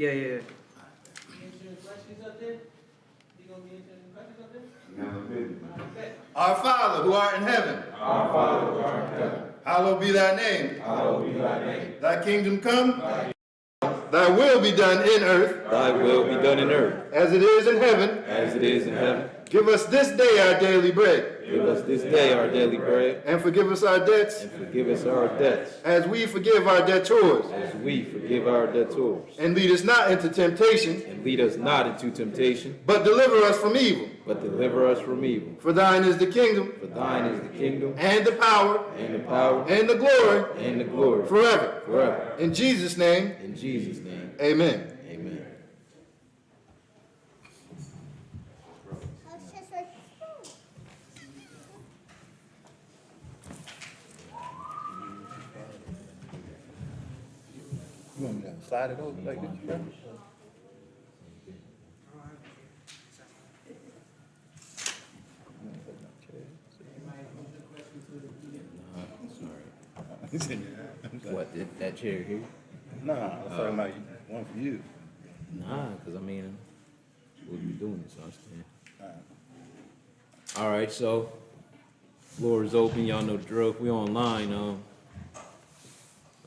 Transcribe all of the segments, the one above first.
Yeah. Answering questions up there? You gonna be answering questions up there? Our Father who art in heaven, Our Father who art in heaven, hallowed be thy name. hallowed be thy name. Thy kingdom come, thy will be done in earth, Thy will be done in earth, as it is in heaven. as it is in heaven. Give us this day our daily bread, Give us this day our daily bread, and forgive us our debts, and forgive us our debts, as we forgive our debtors. as we forgive our debtors. And lead us not into temptation, And lead us not into temptation, but deliver us from evil. but deliver us from evil. For thine is the kingdom, For thine is the kingdom, and the power, and the power, and the glory, and the glory, forever. forever. In Jesus' name, In Jesus' name, amen. amen. You want me to slide it over like this, bro? What, that chair here? Nah, I'm talking about one for you. Nah, because I mean, we'll be doing this, understand? All right, so floor is open. Y'all know the drill. If we online, let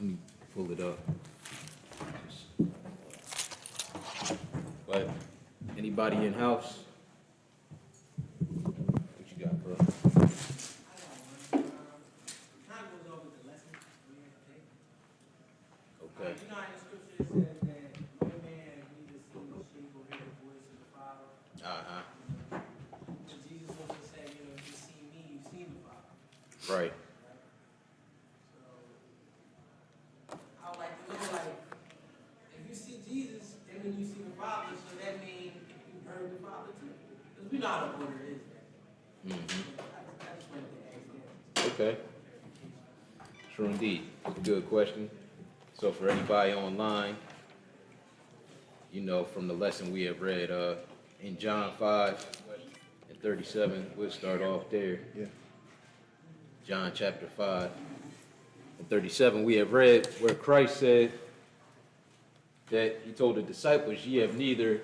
me pull it up. But anybody in house? What you got, bro? Kind of goes over the lesson we have to take. Okay. You know how in the scripture it says that no man neither see the sheep or hear the voice of the Father. But Jesus also said, if you see me, you've seen the Father. Right. So I would like to know, if you see Jesus and then you see the Father, so that means you heard the Father too. Because we know how the order is that. I just wanted to ask that. Okay. Sure indeed. It's a good question. So for anybody online, from the lesson we have read in John 5:37, we'll start off there. Yeah. John chapter 5:37, we have read where Christ said that he told the disciples, ye have neither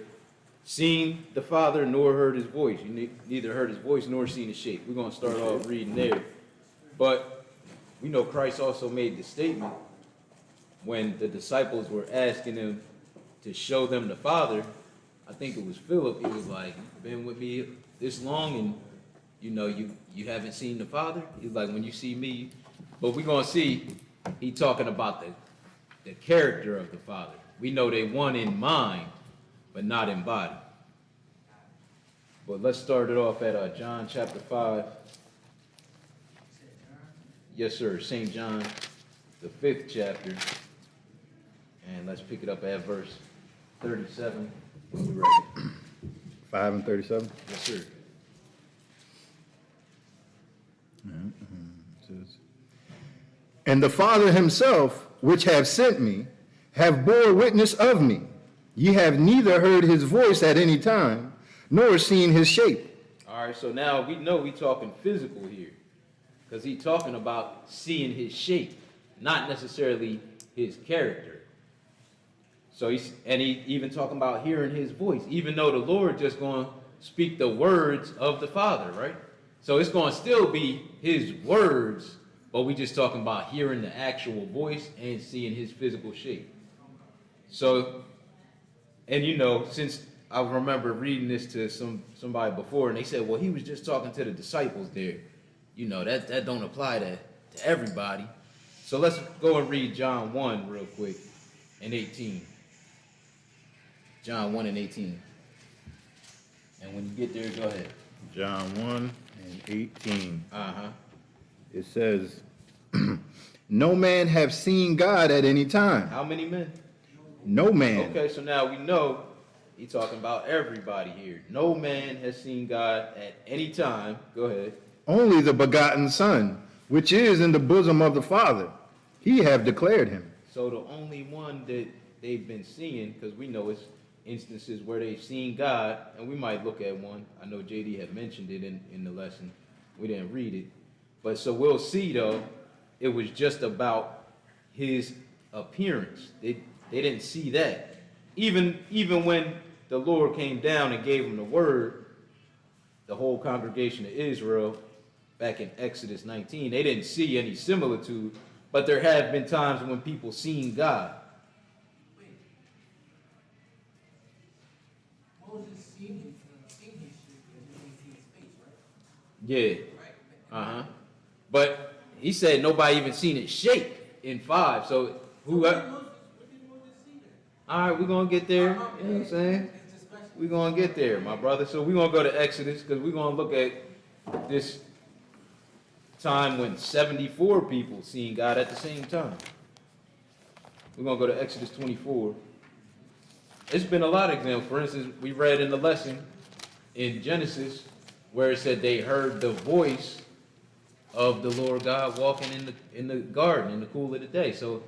seen the Father nor heard his voice. You neither heard his voice nor seen his shape. We're going to start off reading there. But we know Christ also made the statement when the disciples were asking him to show them the Father. I think it was Philip. He was like, you've been with me this long and you haven't seen the Father? He's like, when you see me. But we're going to see he talking about the character of the Father. We know they one in mind, but not in body. But let's start it off at John chapter 5. Yes, sir. St. John, the 5th chapter. And let's pick it up at verse 37 when we're ready. 5 and 37. Yes, sir. It says, And the Father himself, which have sent me, have bore witness of me. Ye have neither heard his voice at any time, nor seen his shape. All right, so now we know we talking physical here. Because he's talking about seeing his shape, not necessarily his character. So he even talking about hearing his voice, even though the Lord just going to speak the words of the Father, right? So it's going to still be his words, but we just talking about hearing the actual voice and seeing his physical shape. So, and since I remember reading this to somebody before, and they said, well, he was just talking to the disciples there. That don't apply to everybody. So let's go and read John 1 real quick and 18. John 1 and 18. And when you get there, go ahead. John 1 and 18. Uh-huh. It says, No man have seen God at any time. How many men? No man. Okay, so now we know he's talking about everybody here. No man has seen God at any time. Go ahead. Only the begotten Son, which is in the bosom of the Father. He have declared him. So the only one that they've been seeing, because we know it's instances where they've seen God, and we might look at one. I know JD had mentioned it in the lesson. We didn't read it. But so we'll see, though, it was just about his appearance. They didn't see that. even when the Lord came down and gave him the word, the whole congregation of Israel, back in Exodus 19, they didn't see any similitude, but there have been times when people seen God. Wait. Moses seen his shape because he didn't see his face, right? Yeah. Right? But he said nobody even seen it shape in 5. So whoever. Where did Moses see that? All right, we're gonna get there. You know what I'm saying? It's discussion. We're gonna get there, my brother. So we're gonna go to Exodus because we're gonna look at this time when 74 people seen God at the same time. We're gonna go to Exodus 24. It's been a lot of examples. For instance, we read in the lesson in Genesis where it said they heard the voice of the Lord God walking in the garden in the cool of the day. So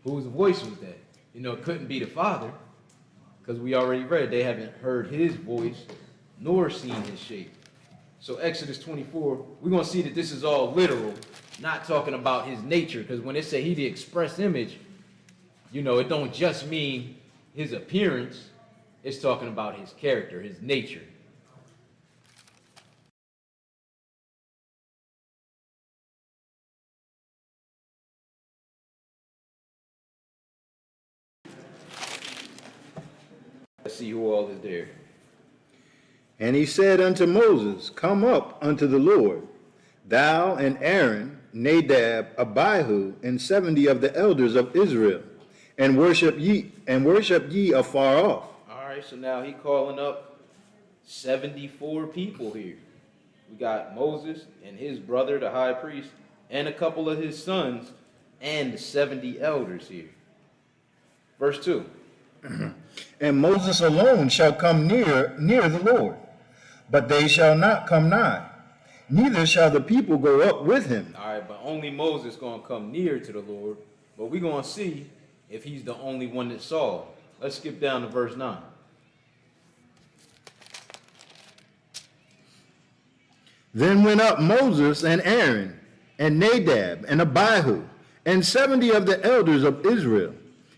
whose voice was that? You know, it couldn't be the Father, because we already read they haven't heard his voice nor seen his shape. So Exodus 24, we're going to see that this is all literal, not talking about his nature, because when it say he the express image, you know, it don't just mean his appearance, it's talking about his character, his nature. Let's see who all is there. And he said unto Moses, Come up unto the Lord, thou and Aaron, Nadab, Abihu, and 70 of the elders of Israel, and worship ye afar off. All right, so now he calling up 74 people here. We got Moses and his brother, the high priest, and a couple of his sons, and 70 elders here. Verse 2. And Moses alone shall come near the Lord, but they shall not come nigh, neither shall the people go up with him. All right, but only Moses going to come near to the Lord, but we're going to see if he's the only one that saw. Let's skip down to verse 9. Then went up Moses and Aaron, and Nadab, and Abihu, and 70 of the elders of Israel,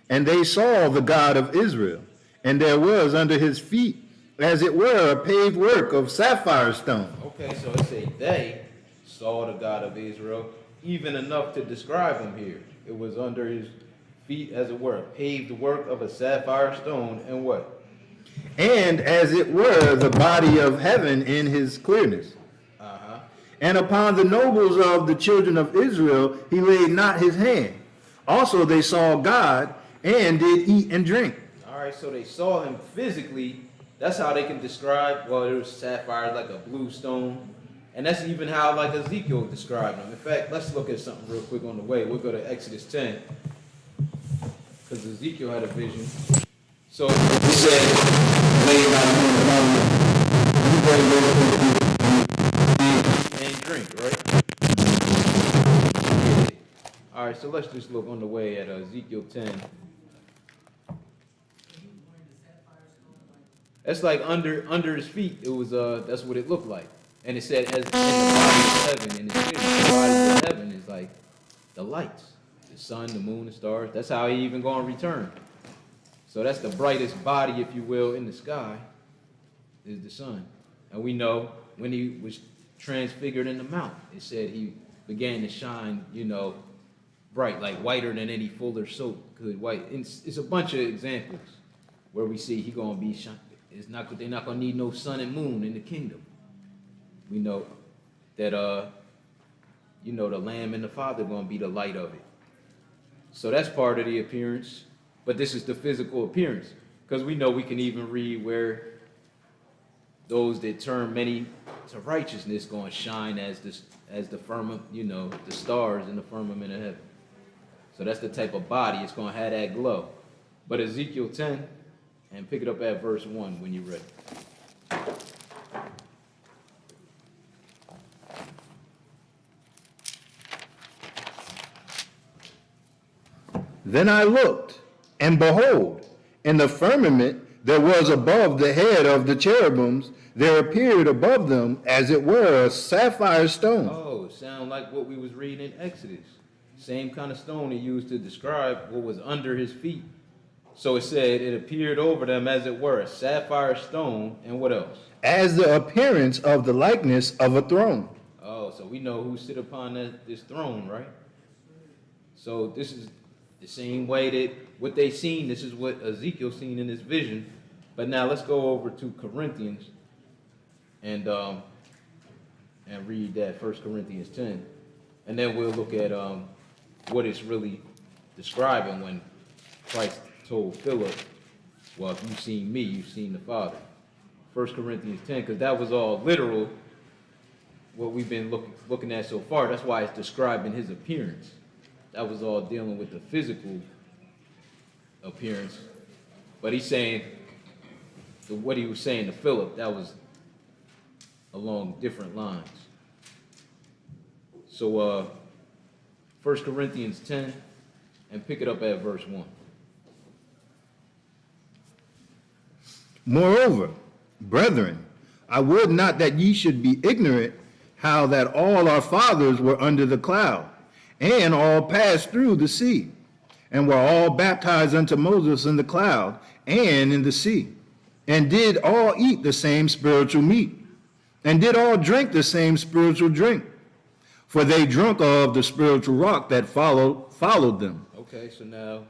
and they saw the God of Israel, and there was under his feet, as it were, a paved work of sapphire stone. Okay, so it say they saw the God of Israel, even enough to describe him here. It was under his feet, as it were, a paved work of a sapphire stone, and what? And as it were, the body of heaven in his clearness. And upon the nobles of the children of Israel he laid not his hand. Also they saw God, and did eat and drink. All right, so they saw him physically. That's how they can describe, well, it was sapphire, like a blue stone. And that's even how, like, Ezekiel described him. In fact, let's look at something real quick on the way. We'll go to Exodus 10, because Ezekiel had a vision. So it said, lay not and drink, right? Yeah. All right, so let's just look on the way at Ezekiel 10. That's like under his feet. It was that's what it looked like, and it said as in the body of heaven. And the body of heaven is like the lights, the sun, the moon, the stars. That's how he even going to return. So that's the brightest body, if you will, in the sky, is the sun. And we know when he was transfigured in the mount, it said he began to shine, you know, bright, like whiter than any fuller soap could white. It's a bunch of examples where we see he gonna be shine. They're not gonna need no sun and moon in the kingdom. We know that you know, the Lamb and the Father gonna be the light of it. So that's part of the appearance, but this is the physical appearance, because we know we can even read where those that turn many to righteousness gonna shine as the firmament, you know, the stars in the firmament of heaven. So that's the type of body it's gonna have that glow. But Ezekiel 10. And pick it up at verse 1 when you're ready. Then I looked, and behold, in the firmament there was above the head of the cherubims, there appeared above them, as it were, a sapphire stone. Oh, sound like what we was reading in Exodus. Same kind of stone he used to describe what was under his feet. So it said it appeared over them as it were a sapphire stone, and what else? as the appearance of the likeness of a throne. Oh, so we know who sit upon this throne, right? So this is the same way that what they seen, this is what Ezekiel seen in his vision. But now let's go over to Corinthians and read that 1 Corinthians 10. And then we'll look at what it's really describing when Christ told Philip, well, if you've seen me, you've seen the Father. 1 Corinthians 10, because that was all literal, what we've been looking at so far. That's why it's describing his appearance. That was all dealing with the physical appearance. But he's saying, what he was saying to Philip, that was along different lines. So 1 Corinthians 10, and pick it up at verse 1. Moreover, brethren, I would not that ye should be ignorant how that all our fathers were under the cloud, and all passed through the sea, and were all baptized unto Moses in the cloud and in the sea, and did all eat the same spiritual meat, and did all drink the same spiritual drink, for they drunk of the spiritual rock that followed them. Okay, so now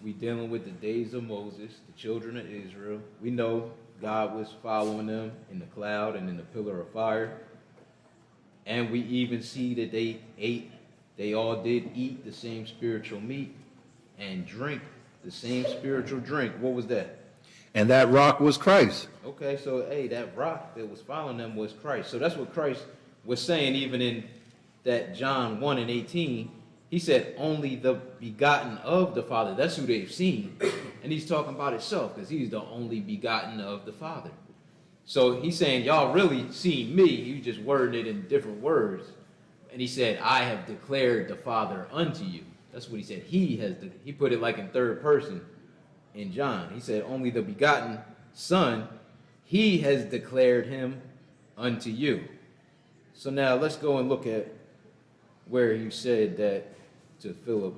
we dealing with the days of Moses, the children of Israel. We know God was following them in the cloud and in the pillar of fire. And we even see that they all did eat the same spiritual meat and drink the same spiritual drink. What was that? And that rock was Christ. Okay, so hey, that rock that was following them was Christ. So that's what Christ was saying even in that John 1 and 18. He said, only the begotten of the Father. That's who they've seen. And he's talking about himself because he's the only begotten of the Father. So he's saying, y'all really seen me. You just worded it in different words. And he said, I have declared the Father unto you. That's what he said. He put it like in third person in John. He said, only the begotten Son, he has declared him unto you. So now let's go and look at where he said that to Philip.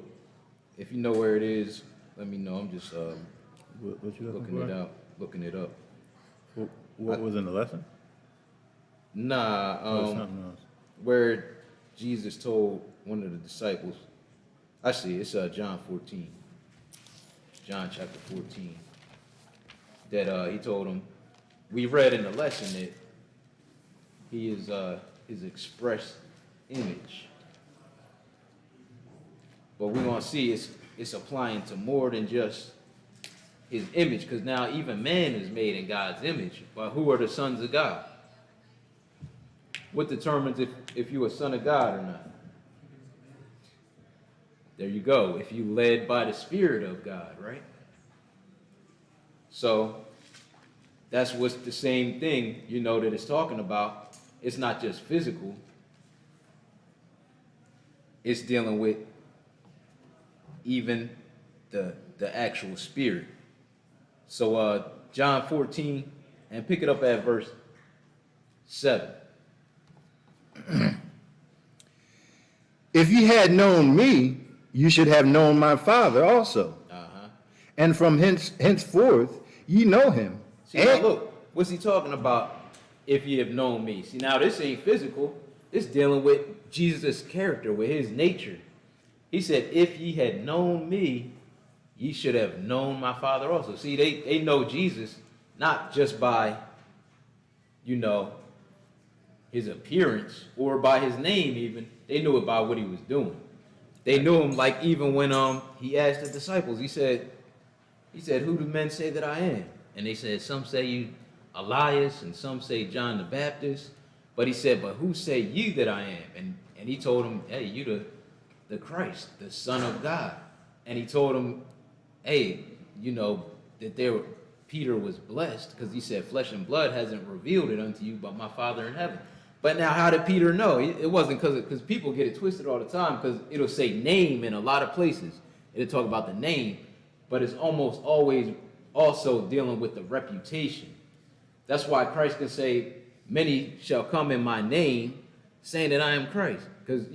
If you know where it is, let me know. I'm just What you looking it up. What was in the lesson? Nah, Something else. where Jesus told one of the disciples, I see, it's John 14. John chapter 14. That he told him, we read in the lesson that he is his express image. But we're going to see it's applying to more than just his image, because now even man is made in God's image. But who are the sons of God? What determines if you're a son of God or not? There you go. If you led by the Spirit of God, right? So that's what's the same thing, that it's talking about. It's not just physical. It's dealing with even the actual spirit. So John 14, and pick it up at verse 7. If ye had known me, you should have known my Father also. And from henceforth ye know him. See, now look, what's he talking about? If ye have known me. See, now this ain't physical. It's dealing with Jesus' character, with his nature. He said, if ye had known me, ye should have known my Father also. See, they know Jesus not just by, his appearance or by his name even. They knew it by what he was doing. They knew him like even when he asked the disciples, he said, who do men say that I am? And they said, some say you Elias, and some say John the Baptist. But he said, but who say ye that I am? And he told them, hey, you the Christ, the Son of God. And he told them, hey, that Peter was blessed, because he said, flesh and blood hasn't revealed it unto you, but my Father in heaven. But now how did Peter know? It wasn't because people get it twisted all the time, because it'll say name in a lot of places. It'll talk about the name, but it's almost always also dealing with the reputation. That's why Christ can say, many shall come in my name, saying that I am Christ. Because,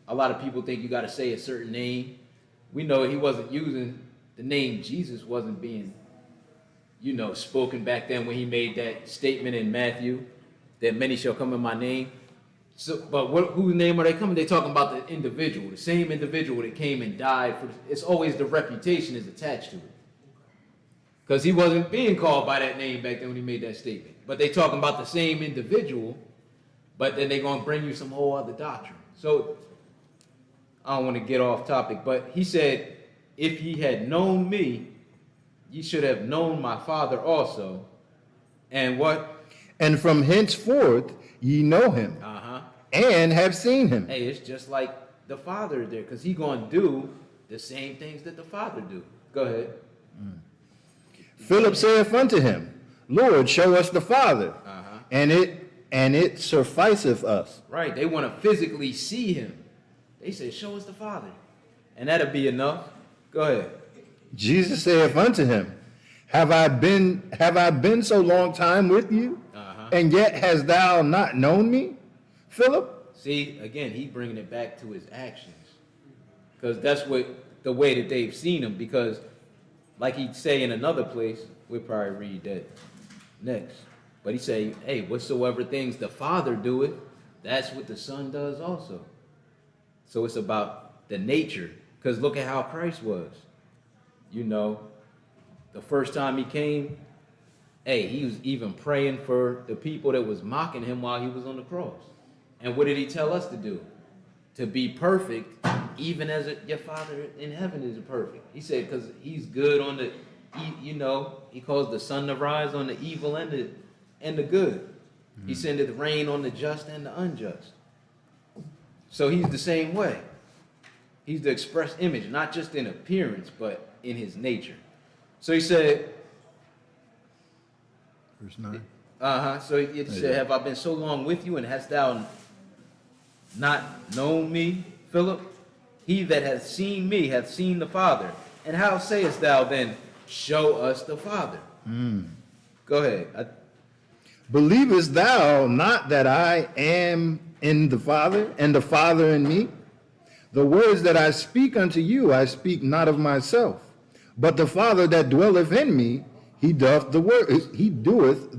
a lot of people think you got to say a certain name. We know he wasn't using the name Jesus wasn't being, spoken back then when he made that statement in Matthew that many shall come in my name. So, but whose name are they coming? They're talking about the individual, the same individual that came and died. It's always the reputation is attached to it. Because he wasn't being called by that name back then when he made that statement. But they talking about the same individual, but then they're going to bring you some whole other doctrine. So I don't want to get off topic, but he said, if ye had known me, ye should have known my Father also. And what? And from henceforth ye know him, and have seen him. Hey, it's just like the Father there, because he going to do the same things that the Father do. Go ahead. Philip saith unto him, Lord, show us the Father, and it sufficeth us. Right, they want to physically see him. They say, show us the Father. And that'll be enough. Go ahead. Jesus saith unto him, Have I been so long time with you, and yet hast thou not known me, Philip? See, again, he bringing it back to his actions. Because that's the way that they've seen him. Because like he'd say in another place, we'll probably read that next. But he say, hey, whatsoever things the Father doeth, that's what the Son does also. So it's about the nature. Because look at how Christ was. The first time he came, hey, he was even praying for the people that was mocking him while he was on the cross. And what did he tell us to do? To be perfect, even as your Father in heaven is perfect. He said, because he's good on the, he calls the sun to rise on the evil and the good. Mm-hmm. He sendeth rain on the just and the unjust. So he's the same way. He's the express image, not just in appearance, but in his nature. So he said, Verse 9. So it said, have I been so long with you, and hast thou not known me, Philip? He that hath seen me hath seen the Father. And how sayest thou then, show us the Father? Go ahead. Believest thou not that I am in the Father, and the Father in me? The words that I speak unto you, I speak not of myself, but the Father that dwelleth in me, he doeth the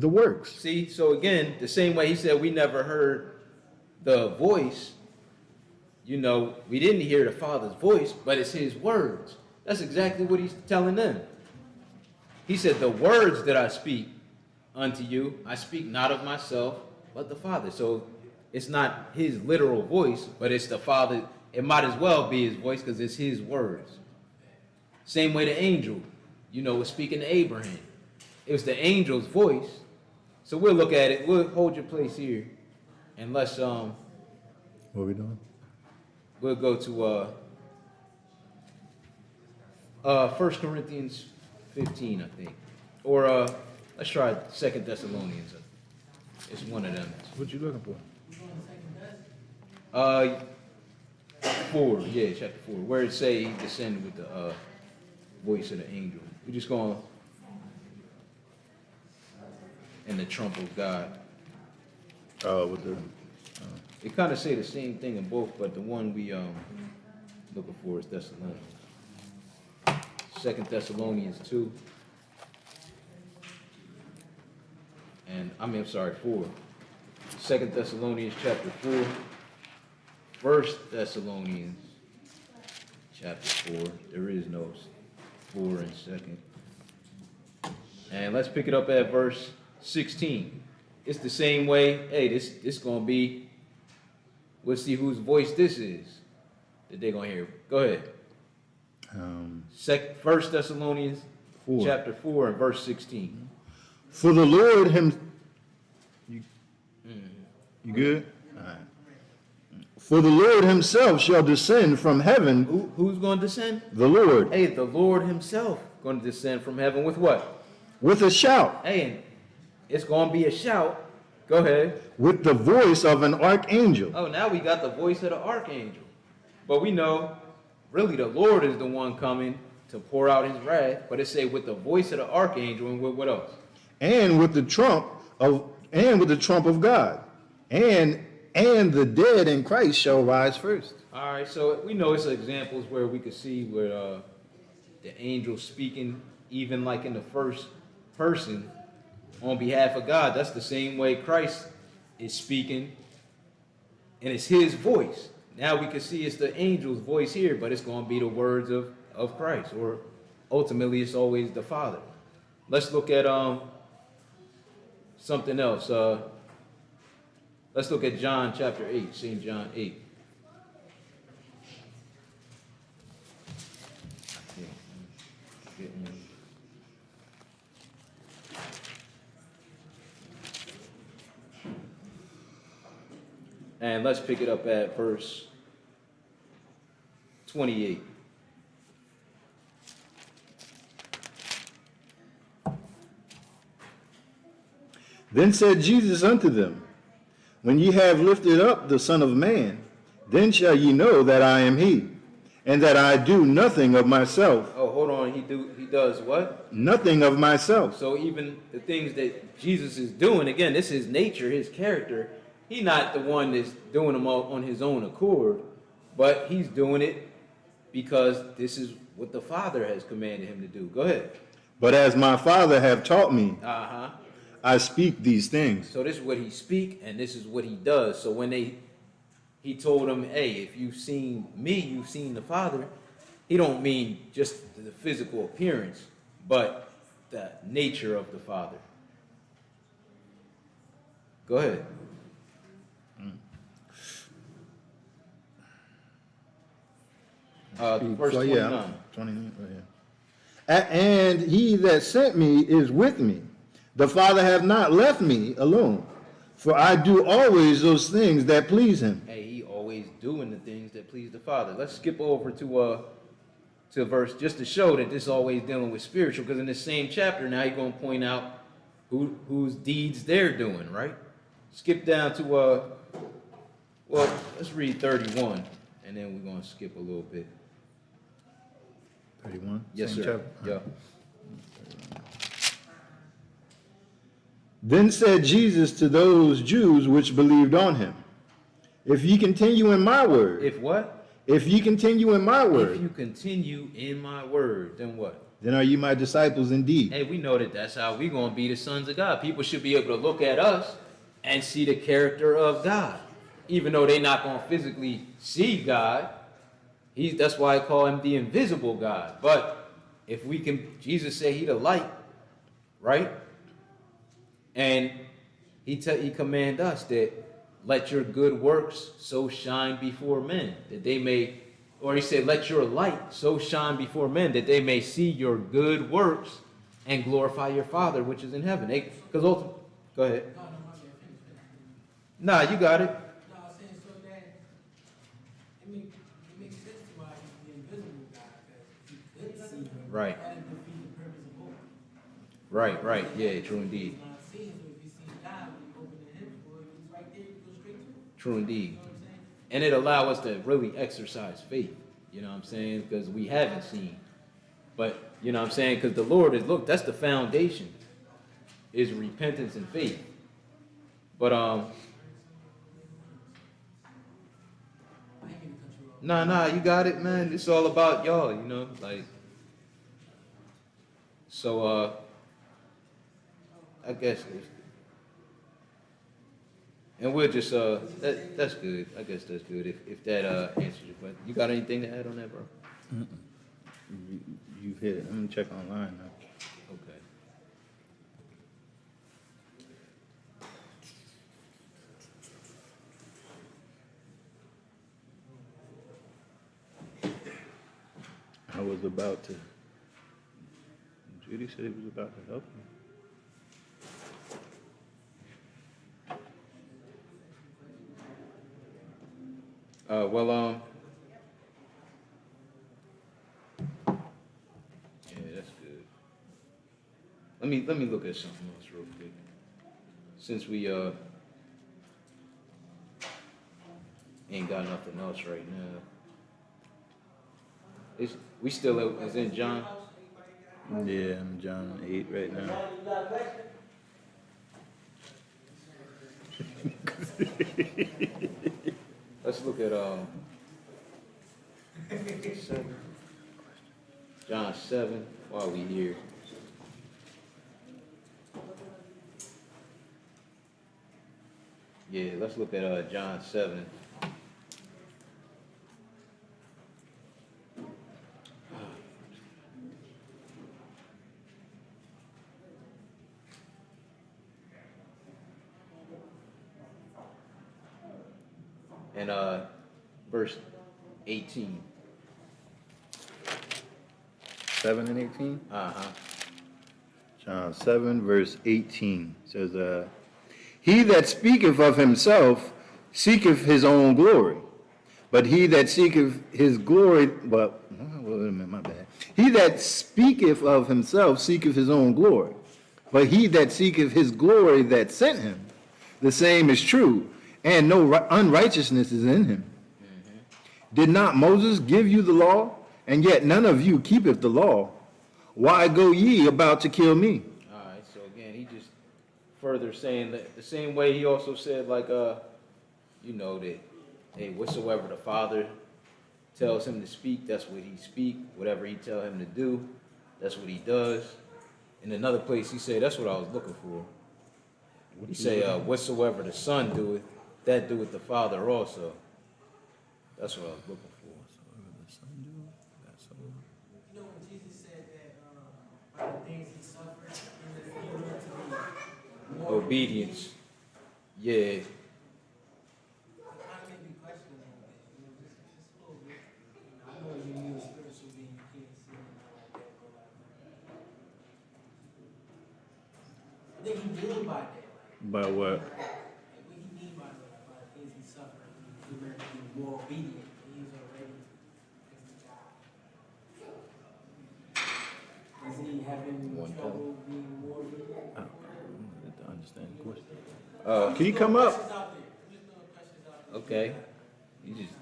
works. See, so again, the same way he said we never heard the voice, we didn't hear the Father's voice, but it's his words. That's exactly what he's telling them. He said, the words that I speak unto you, I speak not of myself, but the Father. So it's not his literal voice, but it's the Father. It might as well be his voice because it's his words. Same way the angel, was speaking to Abraham. It was the angel's voice. So we'll look at it. We'll hold your place here. And let's, What are we doing? we'll go to 1 Corinthians 15, I think. Or let's try 2 Thessalonians. It's one of them. What you looking for? 4, chapter 4, where it say he descended with the voice of the angel. We're just going in the trump of God. With the It kind of say the same thing in both, but the one we looking for is Thessalonians. 2 Thessalonians 2. And I'm sorry, 4. 2 Thessalonians chapter 4. 1 Thessalonians chapter 4. There is no 4 in 2. And let's pick it up at verse 16. It's the same way. Hey, this gonna be. We'll see whose voice this is that they're gonna hear. Go ahead. 1 Thessalonians 4. chapter 4 and verse 16. For the Lord you good? All right. For the Lord himself shall descend from heaven. Who's going to descend? The Lord. Hey, the Lord himself going to descend from heaven with what? With a shout. Hey, it's going to be a shout. Go ahead. With the voice of an archangel. Oh, now we got the voice of the archangel. But we know, really, the Lord is the one coming to pour out his wrath. But it say with the voice of the archangel, and with what else? And with the trump of God. And the dead in Christ shall rise first. All right, so we know it's examples where we could see where the angel speaking even like in the first person on behalf of God. That's the same way Christ is speaking, and it's his voice. Now we can see it's the angel's voice here, but it's going to be the words of Christ, or ultimately it's always the Father. Let's look at something else. Let's look at John chapter 8, St. John 8. And let's pick it up at verse 28. Then said Jesus unto them, When ye have lifted up the Son of Man, then shall ye know that I am he, and that I do nothing of myself. Oh, hold on. He does what? Nothing of myself. So even the things that Jesus is doing, again, this is his nature, his character. He's not the one that's doing them all on his own accord, but he's doing it because this is what the Father has commanded him to do. Go ahead. But as my Father have taught me, Uh-huh. I speak these things. So this is what he speak, and this is what he does. So when he told them, hey, if you've seen me, you've seen the Father, he don't mean just the physical appearance, but the nature of the Father. Go ahead. Verse 29. 29, right here. And he that sent me is with me. The Father hath not left me alone, for I do always those things that please him. Hey, he always doing the things that please the Father. Let's skip over to verse just to show that this is always dealing with spiritual, because in this same chapter now you're going to point out whose deeds they're doing, right? Skip down to well, let's read 31, and then we're going to skip a little bit. 31? Yes, Same sir. chapter? Yeah. Then said Jesus to those Jews which believed on him, If ye continue in my word. If what? If ye continue in my word. If you continue in my word, then what? Then are ye my disciples indeed. Hey, we know that that's how we're going to be the sons of God. People should be able to look at us and see the character of God. Even though they're not going to physically see God. That's why I call him the invisible God. But if we can, Jesus said he the light, right? And he command us that let your good works so shine before men, that they may, or he said, let your light so shine before men, that they may see your good works and glorify your Father which is in heaven. Because ultimately, go ahead. No, my bad, finish. Nah, you got it. No, I was saying so that it makes sense to why he's the invisible God, because if you could see him, Right. that would defeat the purpose of hope. Right. Yeah, true indeed. He's not seen, so if you see God, when you open the him for it, he's right there, you go straight to him. True indeed. You know what I'm saying? And it allow us to really exercise faith, you know what I'm saying? Because we haven't seen. But, you know what I'm saying? Because the Lord is, look, that's the foundation, is repentance and faith. But, I ain't gonna cut you off. nah, you got it, man. It's all about y'all, you know? Like, so, I guess, and we'll just, that's good. I guess that's good, if that, answers your question. You got anything to add on that, bro? You've hit it. I'm going to check online now. Okay. I was about to. Judy said he was about to help me. Yeah, that's good. Let me look at something else real quick. Since we ain't got nothing else right now. We still is in John. Yeah, I'm John 8 right now. Let's look at 7. John 7, while we here. Yeah, let's look at John 7. And verse 18. 7 and 18? Uh-huh. John 7, verse 18 says, He that speaketh of himself seeketh his own glory, but he that seeketh his glory, wait a minute, my bad. He that speaketh of himself seeketh his own glory, but he that seeketh his glory that sent him, the same is true, and no unrighteousness is in him. Did not Moses give you the law? And yet none of you keepeth the law. Why go ye about to kill me? All right, so again, he just further saying that the same way he also said, like, you know, that, hey, whatsoever the Father tells him to speak, that's what he speak. Whatever he tell him to do, that's what he does. In another place, he said, that's what I was looking for. He say, whatsoever the Son doeth, that doeth the Father also. That's what I was looking for. You know when Jesus said that by the things he suffered, he wanted to be more Obedience. Yeah. It kind of made me question a little bit, just a little bit. I know you're a spiritual being, you can't see it like that, but I think he knew by that. By what? Like what he mean by the things he suffered, he learned to be more obedient. He was already as the God. Is he having trouble being more obedient? I don't understand the question. Can you come up? Questions out there. I'm just throwing questions out there. Okay. You just,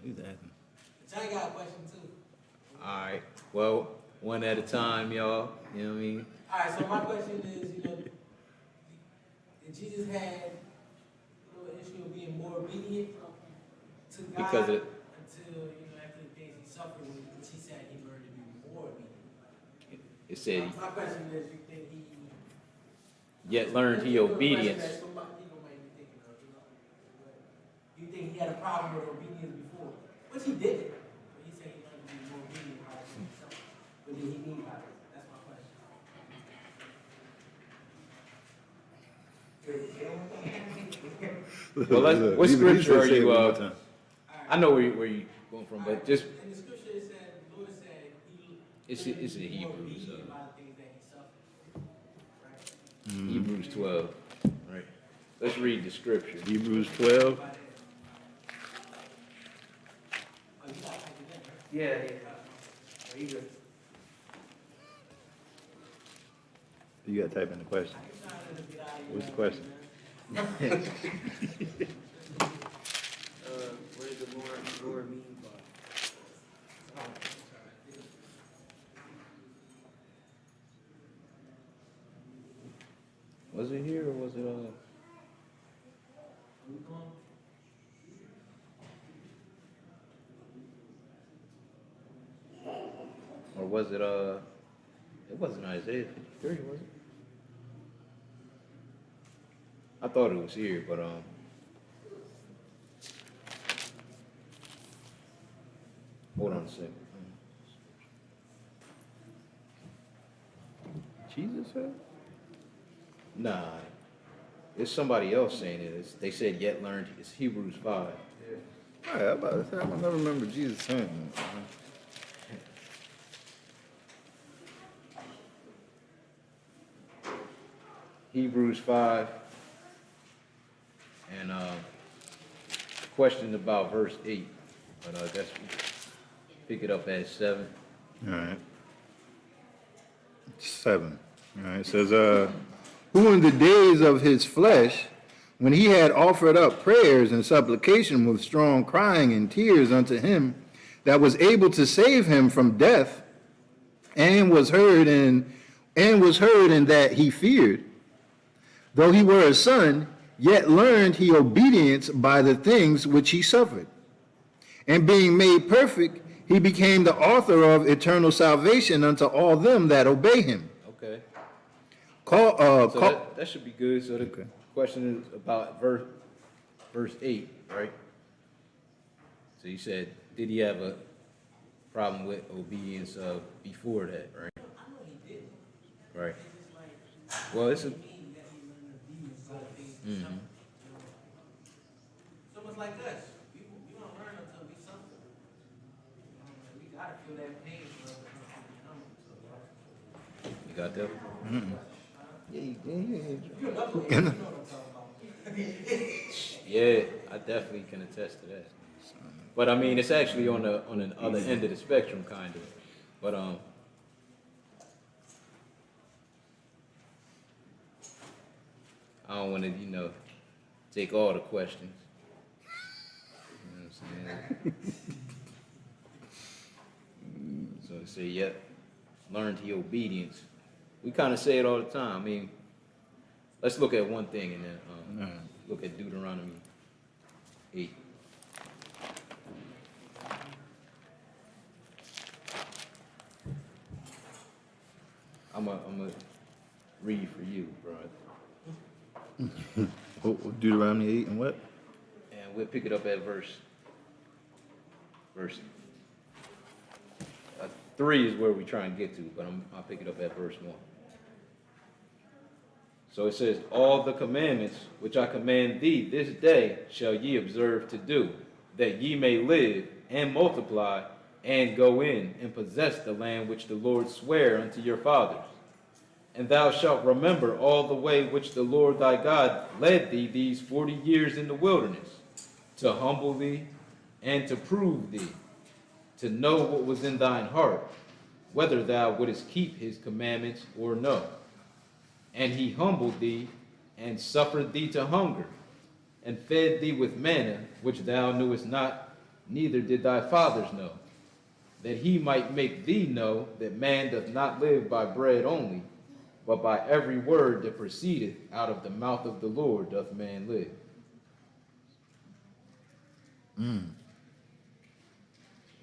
He's asking. Johnny got a question too. all right. Well, one at a time, y'all. You know what I mean? All right, so my question is, did Jesus had a little issue of being more obedient to God Because it- until, after the things he suffered, which he said he learned to be more obedient? It said, My question is, you think he... yet learned he This is a question obedience. that somebody people might be thinking of, but you think he had a problem with obedience before? Which he didn't. But he said he learned to be more obedient by himself. What did he mean by that? That's my question. Well, what He scripture are said say it you, one more time. I know where you going from, but just, In the scripture it said, the Lord said he It's learned in to be more Hebrews, obedient by the things that he suffered. Right? Hebrews 12, right? Let's read the scripture. Hebrews 12. By that. Oh, you gotta type it in, right? Yeah. There you go. You got to type in the question. I'm trying to get out of here. What's the question? What does the Lord mean by? Was it here or was it or was it it wasn't Isaiah 53, was it? I thought it was here, but hold on a second. Jesus said? Nah, it's somebody else saying it. They said yet learned. It's Hebrews 5. All right, I'm about to say, I never remember Jesus saying that. Hebrews 5, and question about verse 8, but that's pick it up at 7. All right. 7. All right. It says, who in the days of his flesh, when he had offered up prayers and supplication with strong crying and tears unto him, that was able to save him from death, and was heard in that he feared, though he were a son, yet learned he obedience by the things which he suffered. And being made perfect, he became the author of eternal salvation unto all them that obey him. Okay. Call, That should be good. So the Okay. question is about verse 8, right? So you said, did he have a problem with obedience before that, right? I know he did. Right. It's just like, Well, it's a mean that he learned obedience by the things he Mhm. suffered. So it's like us. We don't learn until we suffer. We gotta feel that pain for us to come to you got that? Yeah, You knucklehead, you know what I'm talking about. Yeah, I definitely can attest to that. But I mean, it's actually on the other end of the spectrum, kind of. But I don't want to, take all the questions. You know what I'm saying? So to say, yet learned he obedience. We kind of say it all the time. I mean, let's look at one thing and then look at Deuteronomy 8. I'm gonna read for you, bro. Deuteronomy 8 and what? And we'll pick it up at verse 3 is where we try and get to, but I'll pick it up at verse 1. So it says, all the commandments which I command thee this day shall ye observe to do, that ye may live and multiply and go in and possess the land which the Lord sware unto your fathers. And thou shalt remember all the way which the Lord thy God led thee these 40 years in the wilderness, to humble thee and to prove thee, to know what was in thine heart, whether thou wouldest keep his commandments or no. And he humbled thee and suffered thee to hunger, and fed thee with manna, which thou knewest not, neither did thy fathers know, that he might make thee know that man doth not live by bread only, but by every word that proceedeth out of the mouth of the Lord doth man live.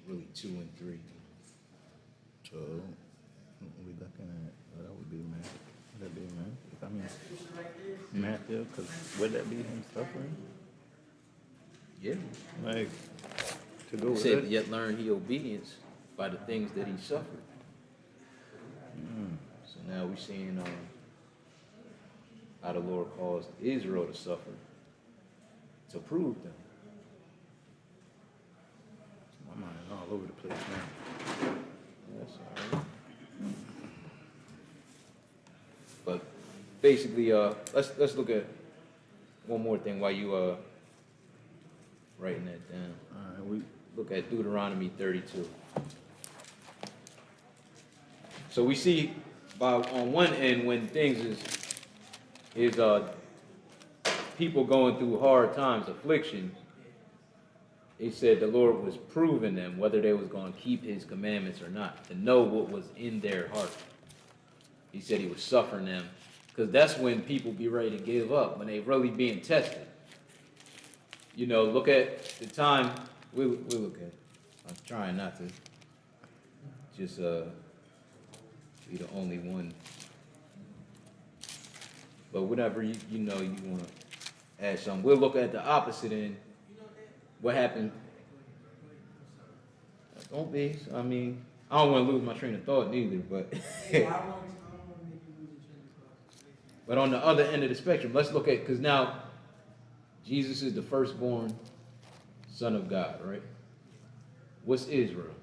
Really 2 and 3. So, we looking at, that would be Matthew. Would that be Matthew? I mean, Matthew, because would that be him suffering? Yeah. Like, to go It with said, it? yet learn he obedience by the things that he suffered. So now we're seeing how the Lord caused Israel to suffer to prove them. My mind is all over the place now. That's all right. But basically, let's look at one more thing while you writing that down. All right, we Look at Deuteronomy 32. So we see on one end when things is people going through hard times, affliction. He said the Lord was proving them whether they was going to keep his commandments or not, to know what was in their heart. He said he was suffering them, because that's when people be ready to give up, when they really being tested. Look at the time, we'll look at it. I'm trying not to just be the only one. But whatever you want to add something. We'll look at the opposite end. What happened? Don't be. I mean, I don't want to lose my train of thought neither, but I don't want to make you lose your train of thought. but on the other end of the spectrum, let's look at, because now Jesus is the firstborn Son of God, right? What's Israel?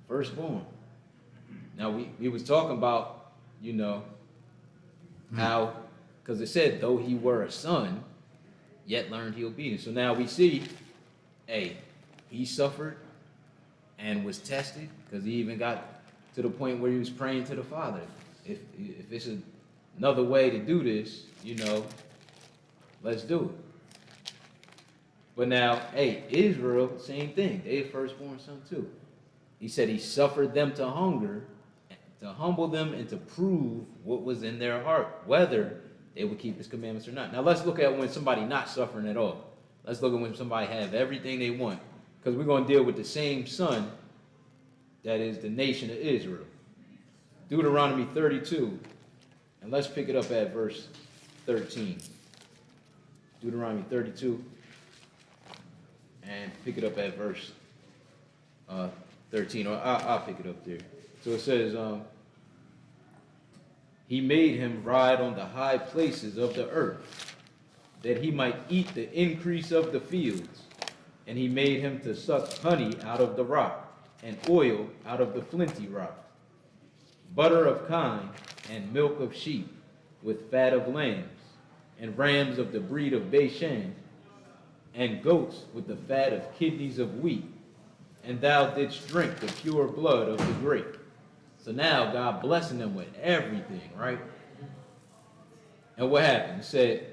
Firstborn. Now we was talking about, how, because it said, though he were a son, yet learned he obedience. So now we see, he suffered and was tested, because he even got to the point where he was praying to the Father. If it's another way to do this, let's do it. But now, Israel, same thing. They the firstborn son too. He said he suffered them to hunger, to humble them, and to prove what was in their heart, whether they would keep his commandments or not. Now let's look at when somebody not suffering at all. Let's look at when somebody have everything they want, because we're going to deal with the same son that is the nation of Israel. Deuteronomy 32, and let's pick it up at verse 13. Deuteronomy 32, and pick it up at verse 13, or I'll pick it up there. So it says, he made him ride on the high places of the earth, that he might eat the increase of the fields. And he made him to suck honey out of the rock, and oil out of the flinty rock, butter of kine, and milk of sheep, with fat of lambs, and rams of the breed of Bashan, and goats with the fat of kidneys of wheat. And thou didst drink the pure blood of the grape. So now God blessing them with everything, right? And what happened? It said,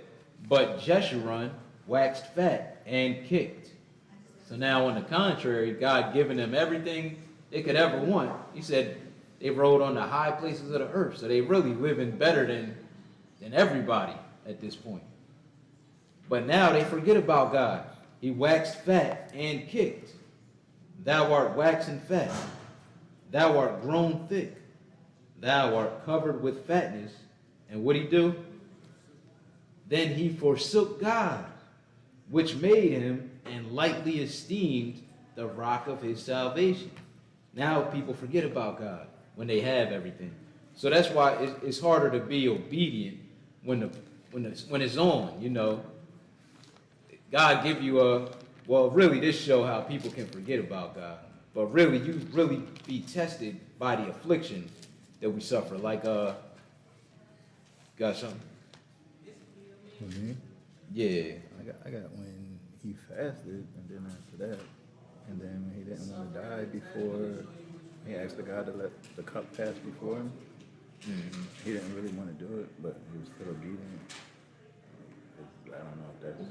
but Jeshurun waxed fat and kicked. So now on the contrary, God giving them everything they could ever want. He said they rode on the high places of the earth. So they really living better than everybody at this point. But now they forget about God. He waxed fat and kicked. Thou art waxen fat. Thou art grown thick. Thou art covered with fatness. And what'd he do? Then he forsook God, which made him, and lightly esteemed the rock of his salvation. Now people forget about God when they have everything. So that's why it's harder to be obedient when it's on, you know. God give you really this show how people can forget about God. But really, you really be tested by the affliction that we suffer. Like, got something? Mhm. Yeah. I got when he fasted, and then after that, and then when he didn't want to die before, he asked the God to let the cup pass before him. Mm-hmm. He didn't really want to do it, but he was still obedient. I don't know if that's...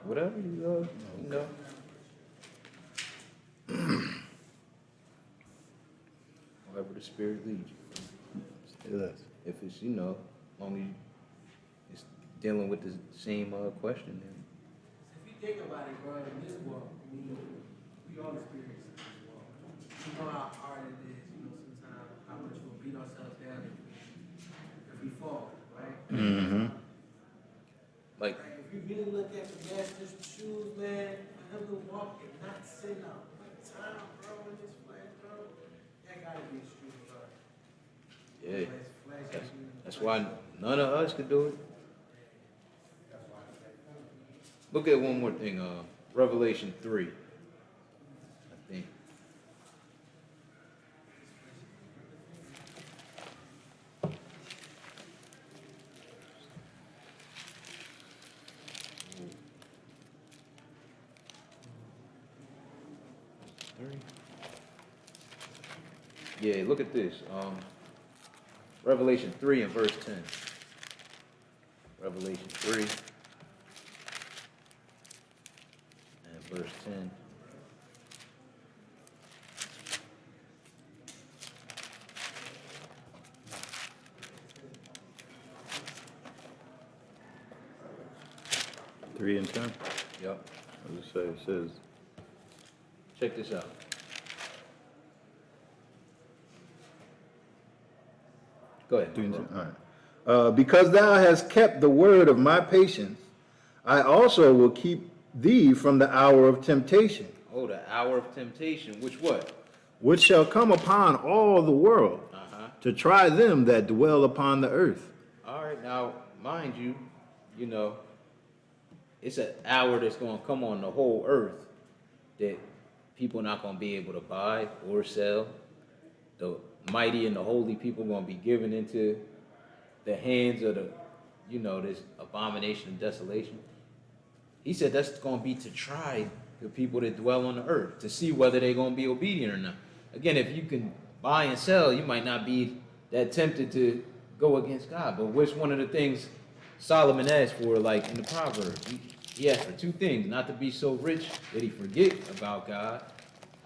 Whatever you know. However the Spirit leads you. Yes. If it's, you know, long as it's dealing with the same question, then If you think about it, bro, in this world, we all experience this world. You know how hard it is, you know, sometimes how much we'll beat ourselves down if we fall, right? Mm-hmm. like, If you really look at the master's shoes, man, for him to walk and not sin out one time, bro, in this flesh, bro, that gotta be extreme, bro. yeah, His flesh is that's why none of us could do it. Look at one more thing, Revelation 3, I think. Yeah, look at this. Revelation 3 and verse 10. Revelation 3 and verse 10. Three and 10. Yep. What does it say? It says, Check this out. Go ahead. 3 and 10. All right. Because thou hast kept the word of my patience, I also will keep thee from the hour of temptation, Oh, the hour of temptation. Which what? which shall come upon all the world, to try them that dwell upon the earth. All right, now, mind you, you know, it's an hour that's going to come on the whole earth that people not going to be able to buy or sell. The mighty and the holy people going to be given into the hands of the, you know, this abomination of desolation. He said that's going to be to try the people that dwell on the earth, to see whether they're going to be obedient or not. Again, if you can buy and sell, you might not be that tempted to go against God. But what's one of the things Solomon asked for, like in the Proverbs? He asked for two things: not to be so rich that he forget about God,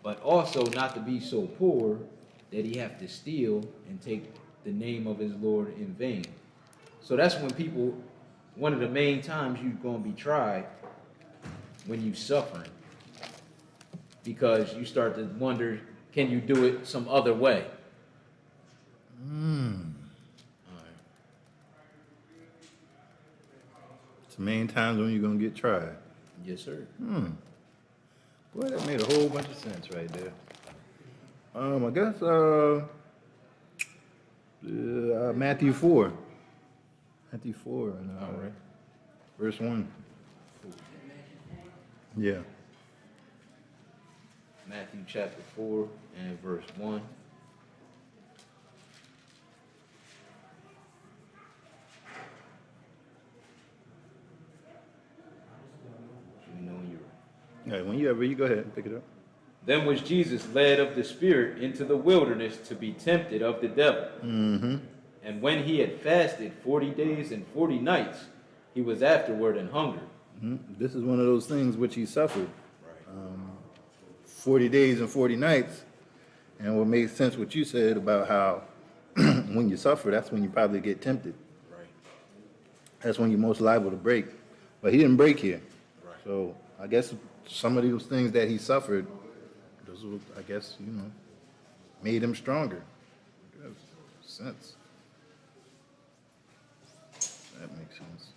but also not to be so poor that he have to steal and take the name of his Lord in vain. So that's when people, one of the main times you're going to be tried, when you suffering. because you start to wonder, can you do it some other way? It's the main times when you're gonna get tried. Yes, sir. Boy, that made a whole bunch of sense right there. I guess Matthew 4. Matthew 4 and All right. verse 1. Yeah. Matthew chapter 4 and verse 1. You know when you're All right, when you go ahead and pick it up. Then was Jesus led of the Spirit into the wilderness to be tempted of the devil. Mm-hmm. And when he had fasted 40 days and 40 nights, he was afterward and hungered. This is one of those things which he suffered. 40 days and 40 nights. And what made sense what you said about how when you suffer, that's when you probably get tempted. Right. That's when you're most liable to break. But he didn't break here. Right. So I guess some of those things that he suffered, those were, I guess, made him stronger. That sense. That makes sense.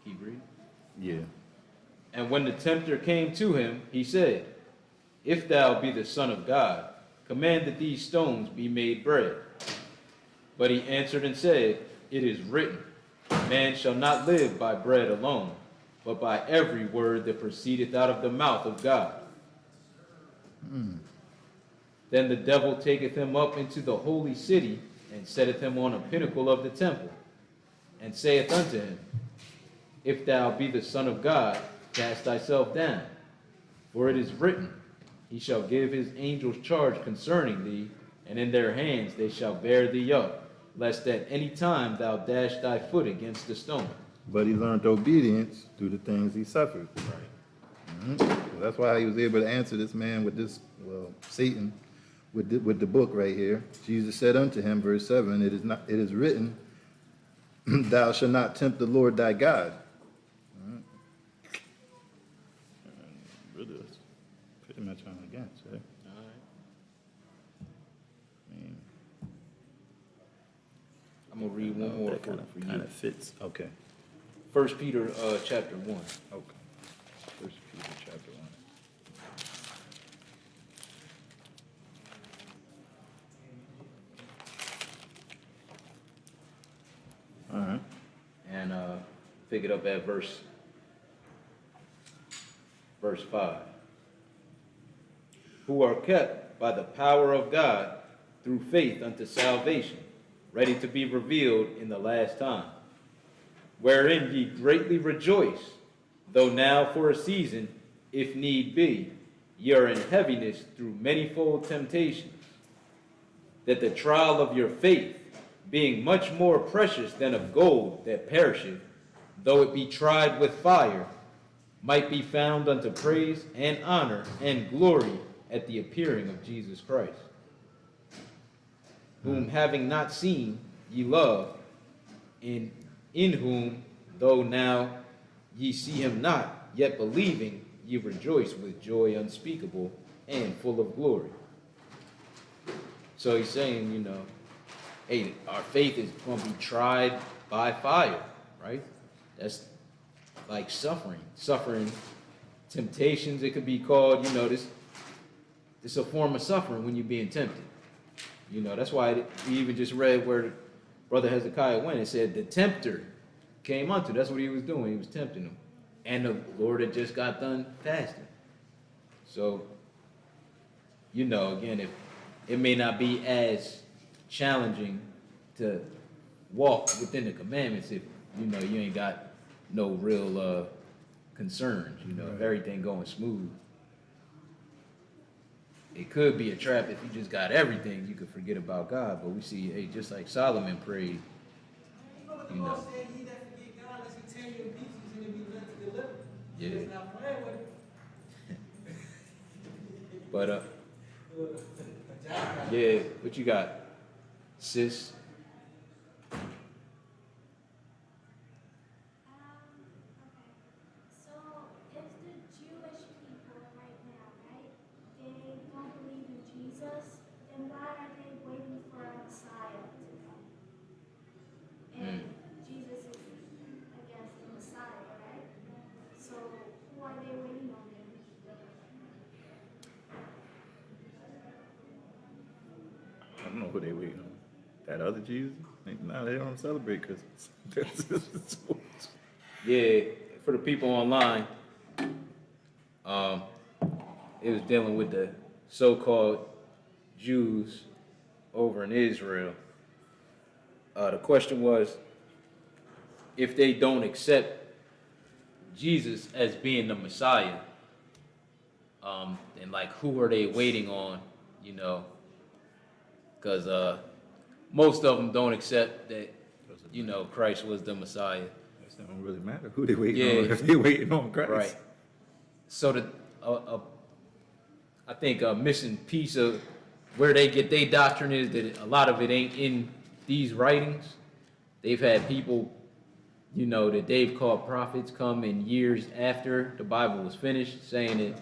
Keep reading. Yeah. And when the tempter came to him, he said, If thou be the Son of God, command that these stones be made bread. But he answered and said, It is written, Man shall not live by bread alone, but by every word that proceedeth out of the mouth of God. Then the devil taketh him up into the holy city, and setteth him on a pinnacle of the temple, and saith unto him, If thou be the Son of God, cast thyself down. For it is written, He shall give his angels charge concerning thee, and in their hands they shall bear thee up, lest at any time thou dash thy foot against a stone. But he learned obedience through the things he suffered. Right. So that's why he was able to answer this man with this, Satan, with the book right here. Jesus said unto him, verse 7, it is written, Thou shalt not tempt the Lord thy God. Really, that's pretty much on against, eh? All right. I mean, I'm going to read one more for you. Kind of fits. Okay. 1 Peter chapter 1. Okay. First Peter chapter 1. All right. And pick it up at verse 5. Who are kept by the power of God through faith unto salvation, ready to be revealed in the last time, wherein ye greatly rejoice, though now for a season, if need be, ye are in heaviness through manifold temptations, that the trial of your faith, being much more precious than of gold that perisheth, though it be tried with fire, might be found unto praise and honor and glory at the appearing of Jesus Christ, whom having not seen ye love, in whom, though now ye see him not, yet believing, ye rejoice with joy unspeakable and full of glory. So he's saying, hey, our faith is going to be tried by fire, right? That's like suffering, temptations. It could be called, this is a form of suffering when you're being tempted. That's why we even just read where Brother Hezekiah went and said the tempter came unto. That's what he was doing. He was tempting him. And the Lord had just got done fasting. So, again, if it may not be as challenging to walk within the commandments if, you ain't got no real concerns, if everything going smooth. It could be a trap if you just got everything, you could forget about God. But we see, hey, just like Solomon prayed, The Lord said, He that forget God, unless He tear you in pieces and it be left to deliver. Yeah. It's not playing with it. But yeah, what you got, sis? Okay. So if the Jewish people right now I don't know who they waiting on. That other Jesus? No, they don't celebrate Christmas. Yeah, for the people online, it was dealing with the so-called Jews over in Israel. The question was, if they don't accept Jesus as being the Messiah, and like who are they waiting on, you know? Because most of them don't accept that, you know, Christ was the Messiah. It don't really matter who they waiting Yeah. on if they waiting on Christ. Right. So I think a missing piece of where they get their doctrine is that a lot of it ain't in these writings. They've had people, you know, that they've called prophets come in years after the Bible was finished, saying it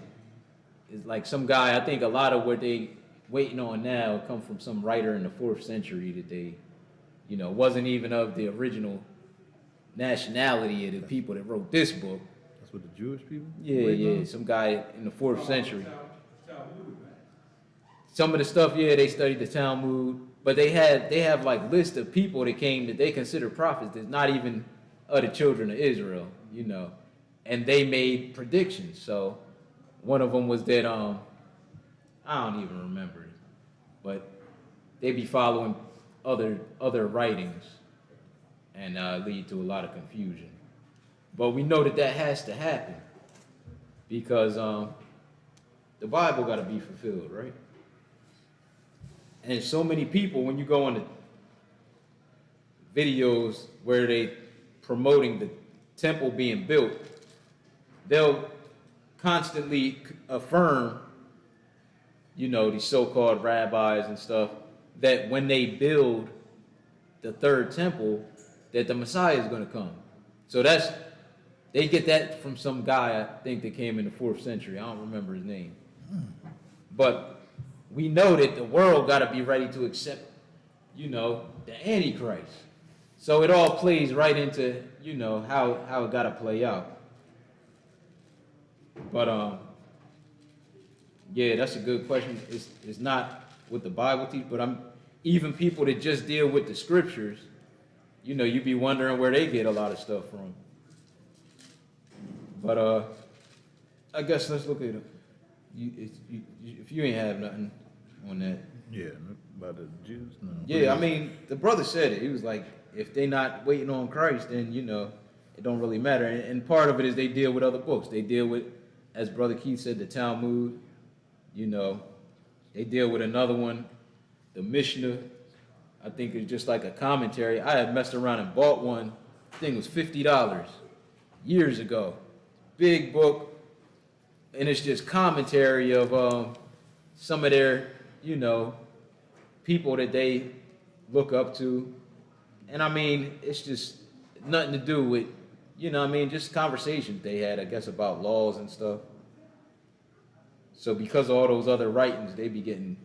is like some guy. I think a lot of what they waiting on now come from some writer in the 4th century that they, you know, wasn't even of the original nationality of the people that wrote this book. That's what the Jewish people? Yeah, waiting yeah, on? some guy in the 4th century. Some of the stuff, yeah, they studied the Talmud, but they have like lists of people that came that they consider prophets that's not even of the children of Israel, you know, and they made predictions. So one of them was that I don't even remember it, but they be following other writings and lead to a lot of confusion. But we know that has to happen because the Bible got to be fulfilled, right? And so many people, when you go on the videos where they promoting the temple being built, they'll constantly affirm, you know, these so-called rabbis and stuff, that when they build the third temple, that the Messiah is going to come. So they get that from some guy, I think, that came in the 4th century. I don't remember his name. But we know that the world got to be ready to accept, you know, the Antichrist. So it all plays right into, you know, how it got to play out. But yeah, that's a good question. It's not what the Bible teaches, but even people that just deal with the scriptures, you know, you be wondering where they get a lot of stuff from. But I guess let's look at it. If you ain't have nothing on that. Yeah, about the Jews? No. Yeah, I mean, the brother said it. He was like, if they not waiting on Christ, then, you know, it don't really matter. And part of it is they deal with other books. They deal with, as Brother Keith said, the Talmud. You know, they deal with another one, the Mishnah. I think it's just like a commentary. I had messed around and bought one. I think it was $50 years ago. Big book. And it's just commentary of some of their, you know, people that they look up to. And I mean, it's just nothing to do with, you know what I mean, just conversations they had, I guess, about laws and stuff. So because of all those other writings, they be getting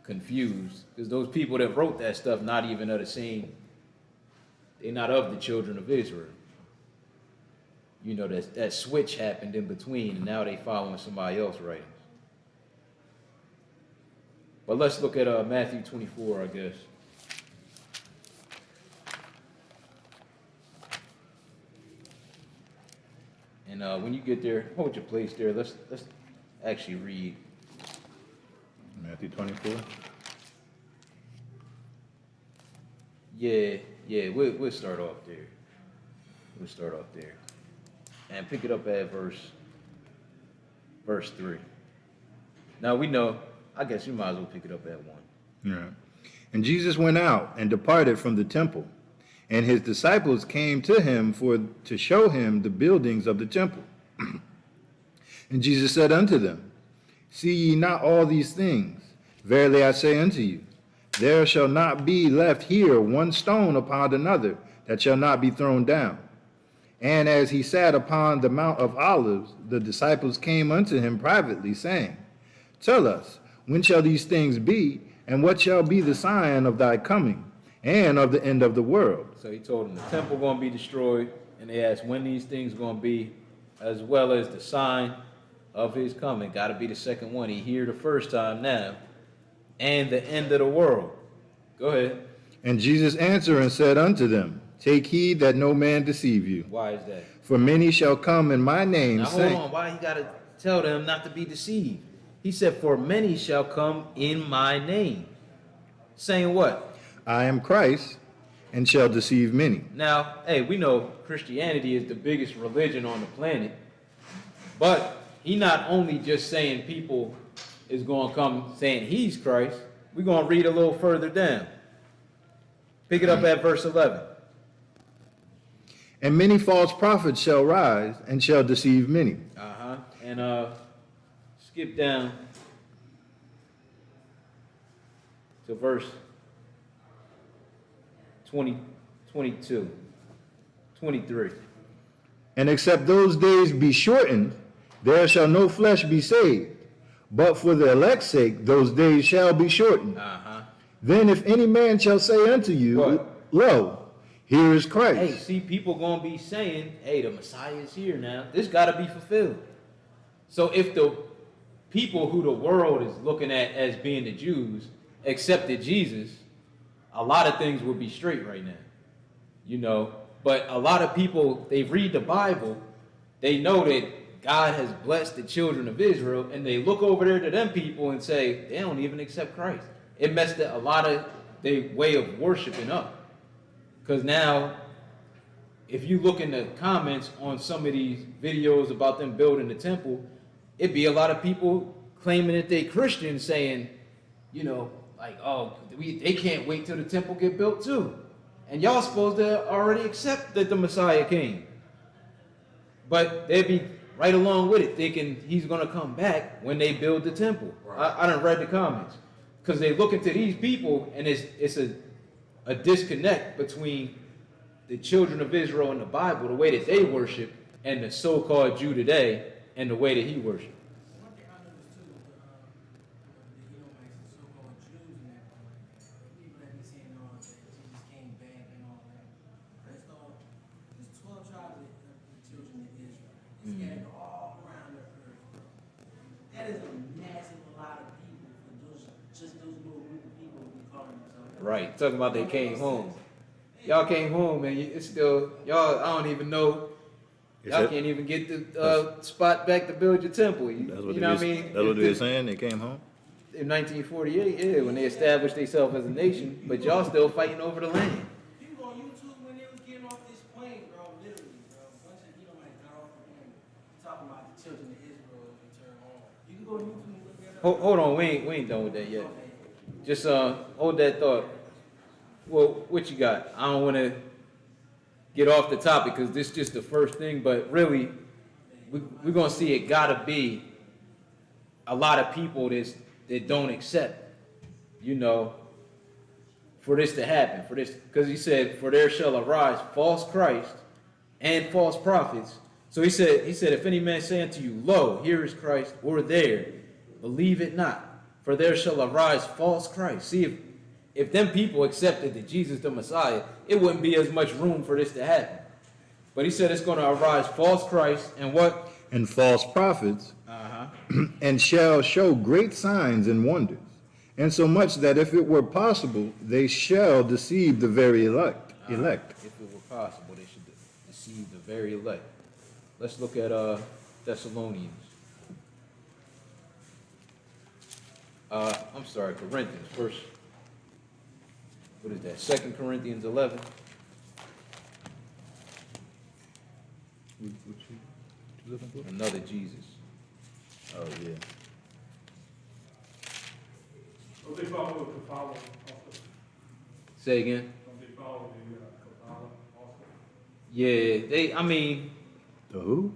confused. Because those people that wrote that stuff not even of the same, they're not of the children of Israel. You know, that switch happened in between, and now they following somebody else's writings. But let's look at Matthew 24, I guess. And when you get there, hold your place there. Let's actually read. Matthew 24. Yeah, we'll start off there. And pick it up at verse 3. Now we know, I guess you might as well pick it up at 1. Yeah. And Jesus went out and departed from the temple, and his disciples came to him to show him the buildings of the temple. And Jesus said unto them, See ye not all these things? Verily I say unto you, there shall not be left here one stone upon another that shall not be thrown down. And as he sat upon the Mount of Olives, the disciples came unto him privately, saying, Tell us, when shall these things be, and what shall be the sign of thy coming, and of the end of the world? So he told them the temple going to be destroyed, and they asked when these things going to be, as well as the sign of his coming. Got to be the second one. He here the first time now. and the end of the world. Go ahead. And Jesus answered and said unto them, Take heed that no man deceive you. Why is that? For many shall come in my name, Now hold saying, on. Why he got to tell them not to be deceived? He said, for many shall come in my name. Saying what? I am Christ, and shall deceive many. Now, hey, we know Christianity is the biggest religion on the planet. But he not only just saying people is going to come saying he's Christ. We're going to read a little further down. Pick it up at verse 11. And many false prophets shall rise, and shall deceive many. And skip down to verse 22, 23. And except those days be shortened, there shall no flesh be saved. But for the elect's sake, those days shall be shortened. Then if any man shall say unto you, What? Lo, here is Christ. Hey, see, people going to be saying, hey, the Messiah is here now. This got to be fulfilled. So if the people who the world is looking at as being the Jews accepted Jesus, a lot of things would be straight right now. You know, but a lot of people, they read the Bible, they know that God has blessed the children of Israel, and they look over there to them people and say, they don't even accept Christ. It messed a lot of their way of worshiping up. Because now, if you look in the comments on some of these videos about them building the temple, it'd be a lot of people claiming that they Christians saying, you know, like, oh, they can't wait till the temple get built too. And y'all supposed to already accept that the Messiah came. But they'd be right along with it, thinking he's going to come back when they build the temple. Right. I done read the comments. Because they look into these people, and it's a disconnect between the children of Israel in the Bible, the way that they worship, and the so-called Jew today, and the way that he worship. One thing I noticed too, the Edomites and so-called Jews and that, people that be saying, oh, that Jesus came back and all that. First off, there's 12 tribes of the children of Israel. It's scattered all around the earth. That is a massive lot of people for just those little group of people who calling themselves. Right, talking about they came home. Y'all came home, and it's still, y'all, I don't even know. Y'all can't even get the spot back to build your temple. You know what I mean? That's what they're saying? They came home? In 1948, yeah, when they established themselves as a nation, but y'all still fighting over the land. People on YouTube, when they was getting off this plane, bro, literally, bro, a bunch of Edomites got off the plane talking about the children of Israel return home. You can go to YouTube and look that up. Hold on, we ain't done with that yet. Just hold that thought. Well, what you got? I don't want to get off the topic because this is just the first thing, but really, we're going to see it got to be a lot of people that don't accept, you know, for this to happen. For this, because he said, for there shall arise false Christ and false prophets. So he said, if any man say unto you, Lo, here is Christ, or there, believe it not. For there shall arise false Christ. See, if them people accepted that Jesus the Messiah, it wouldn't be as much room for this to happen. But he said it's going to arise false Christ and what? And false prophets, and shall show great signs and wonders, and so much that if it were possible, they shall deceive the very elect. If it were possible, they should deceive the very elect. Let's look at Thessalonians. I'm sorry, Corinthians. First, what is that? 2 Corinthians 11. What you looking for? Another Jesus. Oh, yeah. Don't they follow the Kabbalah also? Say again. Don't they follow the Kabbalah also? Yeah, I mean, The who?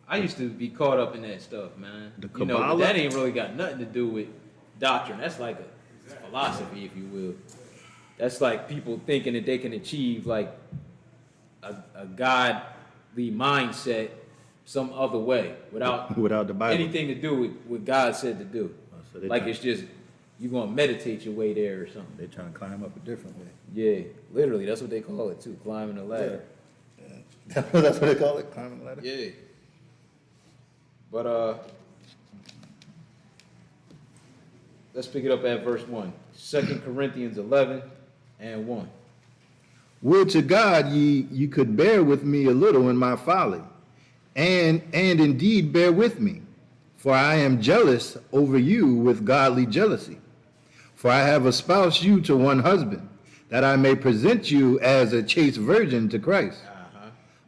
I used to be caught up in that stuff, man. The You know, but Kabbalah? that ain't really got nothing to do with doctrine. That's like a philosophy, if you will. That's like people thinking that they can achieve like a godly mindset some other way without Without the Bible. anything to do with what God said to do. So they Like try- it's just you're gonna meditate your way there or something. They're trying to climb up a different way. Yeah, literally, that's what they call it too, climbing the ladder. That's what they call it, climbing the ladder? Yeah. But let's pick it up at verse 1. 2 Corinthians 11 and 1. Would to God ye could bear with me a little in my folly, and indeed bear with me, for I am jealous over you with godly jealousy. For I have espoused you to one husband, that I may present you as a chaste virgin to Christ.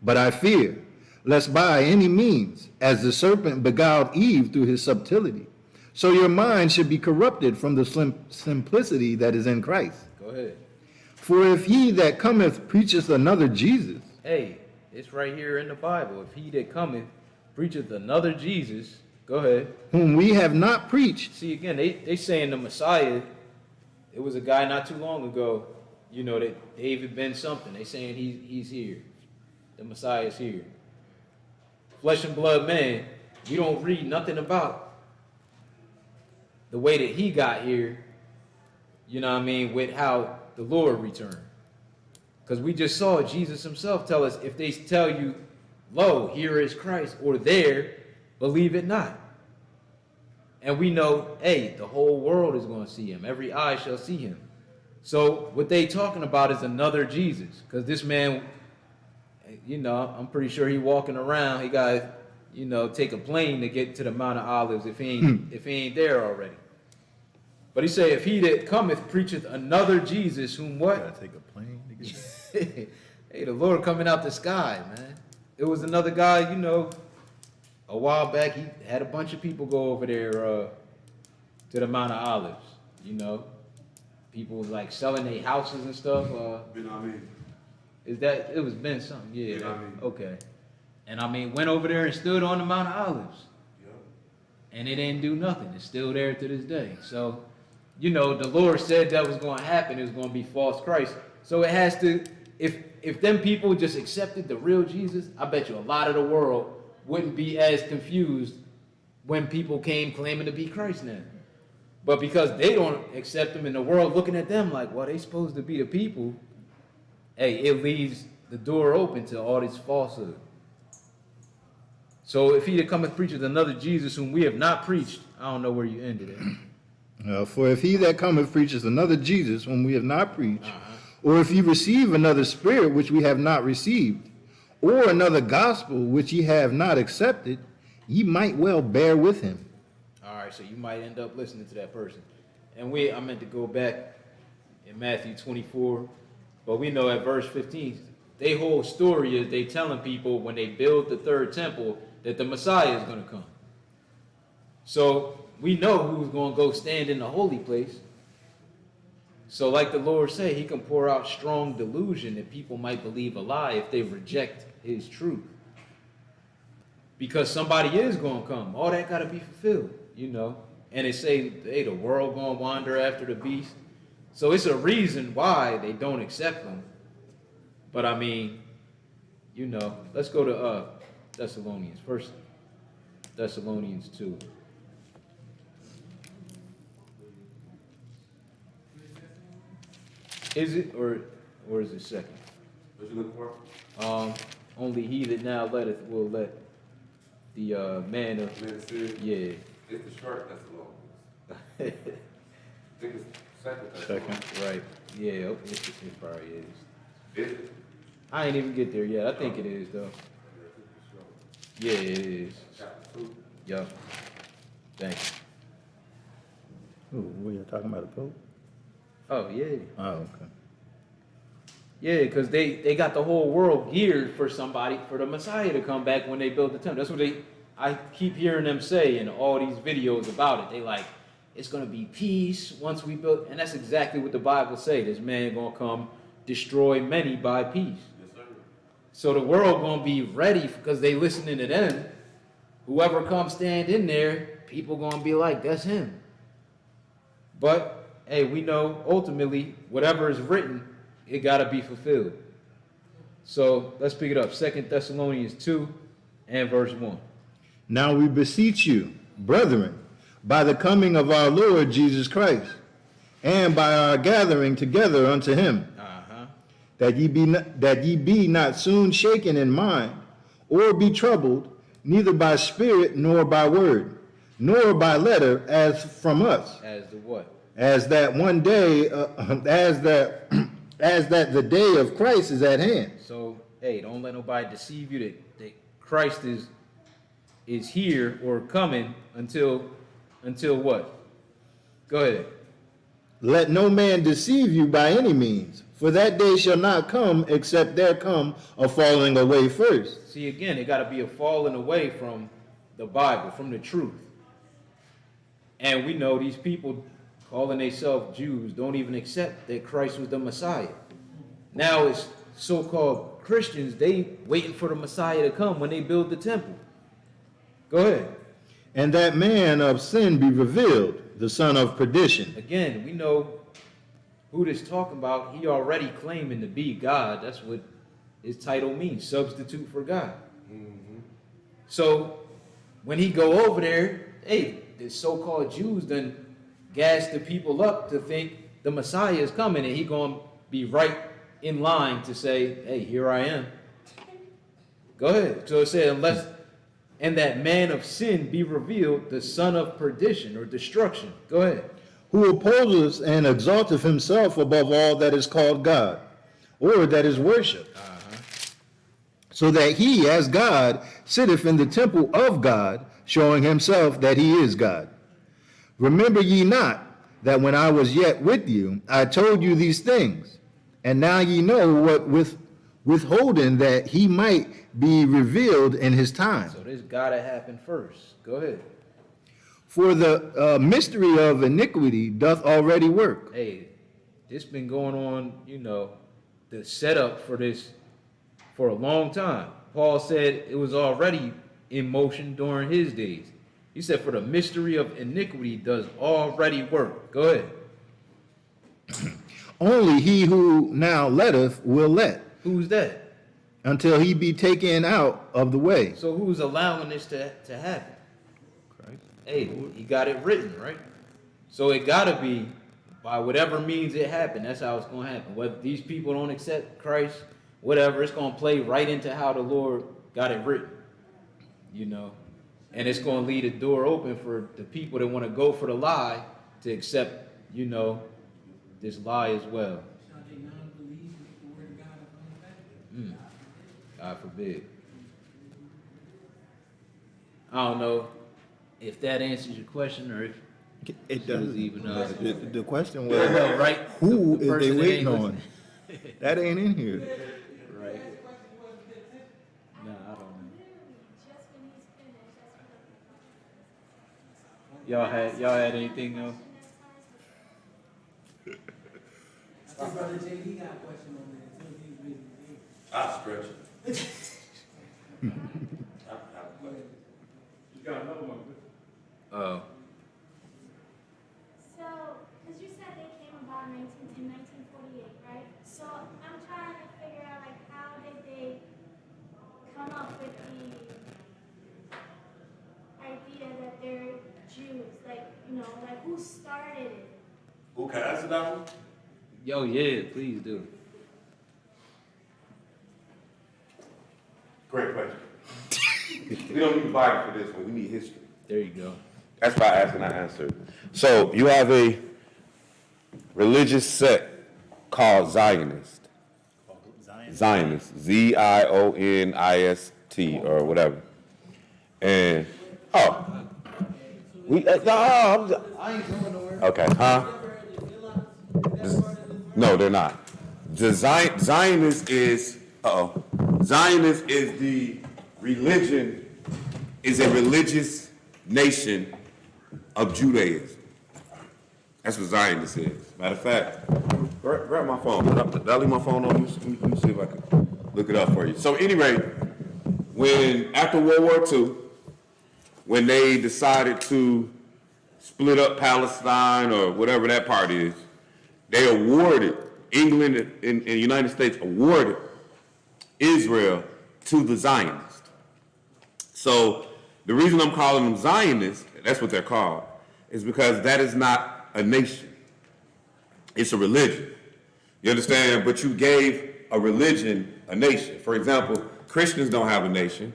But I fear, lest by any means, as the serpent beguiled Eve through his subtlety, so your mind should be corrupted from the simplicity that is in Christ. Go ahead. For if he that cometh preacheth another Jesus, Hey, it's right here in the Bible. If he that cometh preacheth another Jesus, go ahead. whom we have not preached, See, again, they saying the Messiah, it was a guy not too long ago, you know, that David been something. They saying he's here. The Messiah is here. Flesh and blood man, you don't read nothing about the way that he got here, you know what I mean, with how the Lord returned. Because we just saw Jesus himself tell us, if they tell you, lo, here is Christ, or there, believe it not. And we know, hey, the whole world is going to see him. Every eye shall see him. So what they talking about is another Jesus. Because this man, you know, I'm pretty sure he walking around. He got to, you know, take a plane to get to the Mount of Olives if he ain't there already. But he say, if he that cometh preacheth another Jesus, whom what? gotta take a plane to get Hey, the Lord coming out the sky, man. It was another guy, you know, a while back, he had a bunch of people go over there to the Mount of Olives, you know. People was like selling their houses and stuff. You know what I mean? Is that, it was been something, yeah. You know what I mean? Okay. And I mean, went over there and stood on the Mount of Olives. Yep. And it didn't do nothing. It's still there to this day. So, you know, the Lord said that was going to happen. It was going to be false Christ. So it has to, if them people just accepted the real Jesus, I bet you a lot of the world wouldn't be as confused when people came claiming to be Christ now. But because they don't accept him in the world looking at them like, well, they supposed to be the people, hey, it leaves the door open to all this falsehood. So if he that cometh preacheth another Jesus whom we have not preached, I don't know where you ended it. For if he that cometh preacheth another Jesus whom we have not preached, or if ye receive another spirit which we have not received, or another gospel which ye have not accepted, ye might well bear with him. All right, so you might end up listening to that person. And I meant to go back in Matthew 24, but we know at verse 15, their whole story is they telling people when they build the third temple that the Messiah is going to come. So we know who's going to go stand in the holy place. So like the Lord said, he can pour out strong delusion that people might believe a lie if they reject his truth. Because somebody is going to come. All that got to be fulfilled, you know. And it say, hey, the world going to wander after the beast. So it's a reason why they don't accept him. But I mean, you know, let's go to Thessalonians. 1 Thessalonians 2. Is it, or is it second? What you looking for? Only he that now letteth will let the man of, Man, serious? yeah. It's the short that's the long. I think it's second. Second. Right, yeah, it probably is. Is it? I ain't even get there yet. I think it is, though. Yeah, it is. Chapter 2. Yup. Thank you. Ooh, we are talking about the Pope? Oh, yeah. Oh, okay. Yeah, because they got the whole world geared for somebody, for the Messiah to come back when they build the temple. That's what I keep hearing them say in all these videos about it. They like, it's going to be peace once we build, and that's exactly what the Bible say. This man going to come destroy many by peace. Yes, sir. So the world going to be ready because they listening to them. Whoever comes stand in there, people going to be like, that's him. But, hey, we know ultimately whatever is written, it got to be fulfilled. So let's pick it up. 2 Thessalonians 2 and verse 1. Now we beseech you, brethren, by the coming of our Lord Jesus Christ, and by our gathering together unto him, that ye be not soon shaken in mind, or be troubled, neither by spirit nor by word, nor by letter as from us, As the what? as that one day, as that as that the day of Christ is at hand. So, hey, don't let nobody deceive you that Christ is here or coming until what? Go ahead. Let no man deceive you by any means, for that day shall not come except there come a falling away first. See, again, it got to be a falling away from the Bible, from the truth. And we know these people calling themselves Jews don't even accept that Christ was the Messiah. Now it's so-called Christians, they waiting for the Messiah to come when they build the temple. Go ahead. And that man of sin be revealed, the son of perdition. Again, we know who this talking about. He already claiming to be God. That's what his title means, substitute for God. So when he go over there, hey, the so-called Jews done gas the people up to think the Messiah is coming, and he gonna be right in line to say, hey, here I am. Go ahead. So it said, unless, and that man of sin be revealed, the son of perdition or destruction. Go ahead. Who opposes and exalteth himself above all that is called God, or that is worshipped, so that he, as God, sitteth in the temple of God, showing himself that he is God. Remember ye not that when I was yet with you, I told you these things, and now ye know what withholding that he might be revealed in his time. So this gotta happen first. Go ahead. For the mystery of iniquity doth already work. Hey, this been going on, the setup for this for a long time. Paul said it was already in motion during his days. He said, for the mystery of iniquity does already work. Go ahead. Only he who now letteth will let, Who's that? until he be taken out of the way. So who's allowing this to happen? Christ. Hey, he got it written, right? So it gotta be by whatever means it happened. That's how it's gonna happen. Whether these people don't accept Christ, whatever, it's gonna play right into how the Lord got it written. And it's gonna leave a door open for the people that want to go for the lie to accept, this lie as well. Shall they not believe that the word of God is unfactual? God forbid. I don't know if that answers your question or if It she was even The question I was, know, right? who The is they person that waiting ain't on? That ain't in here. Right. Nah, I don't know. Y'all had anything else? I think Brother JD got a question on that, too. He's busy. I'll stretch it. I have a question. You got another one. Oh. So, because you said they came about in 1948, right? So I'm trying to figure out, like, how did they come up with the idea that they're Jews? Like, who started it? Who can answer that one? Yo, yeah, please do. Great question. We don't need the Bible for this one. We need history. There you go. That's why I asked and I answered. So you have a religious sect called Zionist. Zionist. Zionist or whatever. And I ain't going nowhere. Okay, huh? No, they're not. The Zionist is Zionist is the religion, is a religious nation of Judaism. That's what Zionist is. Matter of fact, grab my phone. Did I leave my phone on? Let me see if I can look it up for you. So anyway, after World War II, when they decided to split up Palestine or whatever that part is, they awarded, England and the United States awarded Israel to the Zionists. So the reason I'm calling them Zionists, that's what they're called, is because that is not a nation. It's a religion. You understand? But you gave a religion a nation. For example, Christians don't have a nation.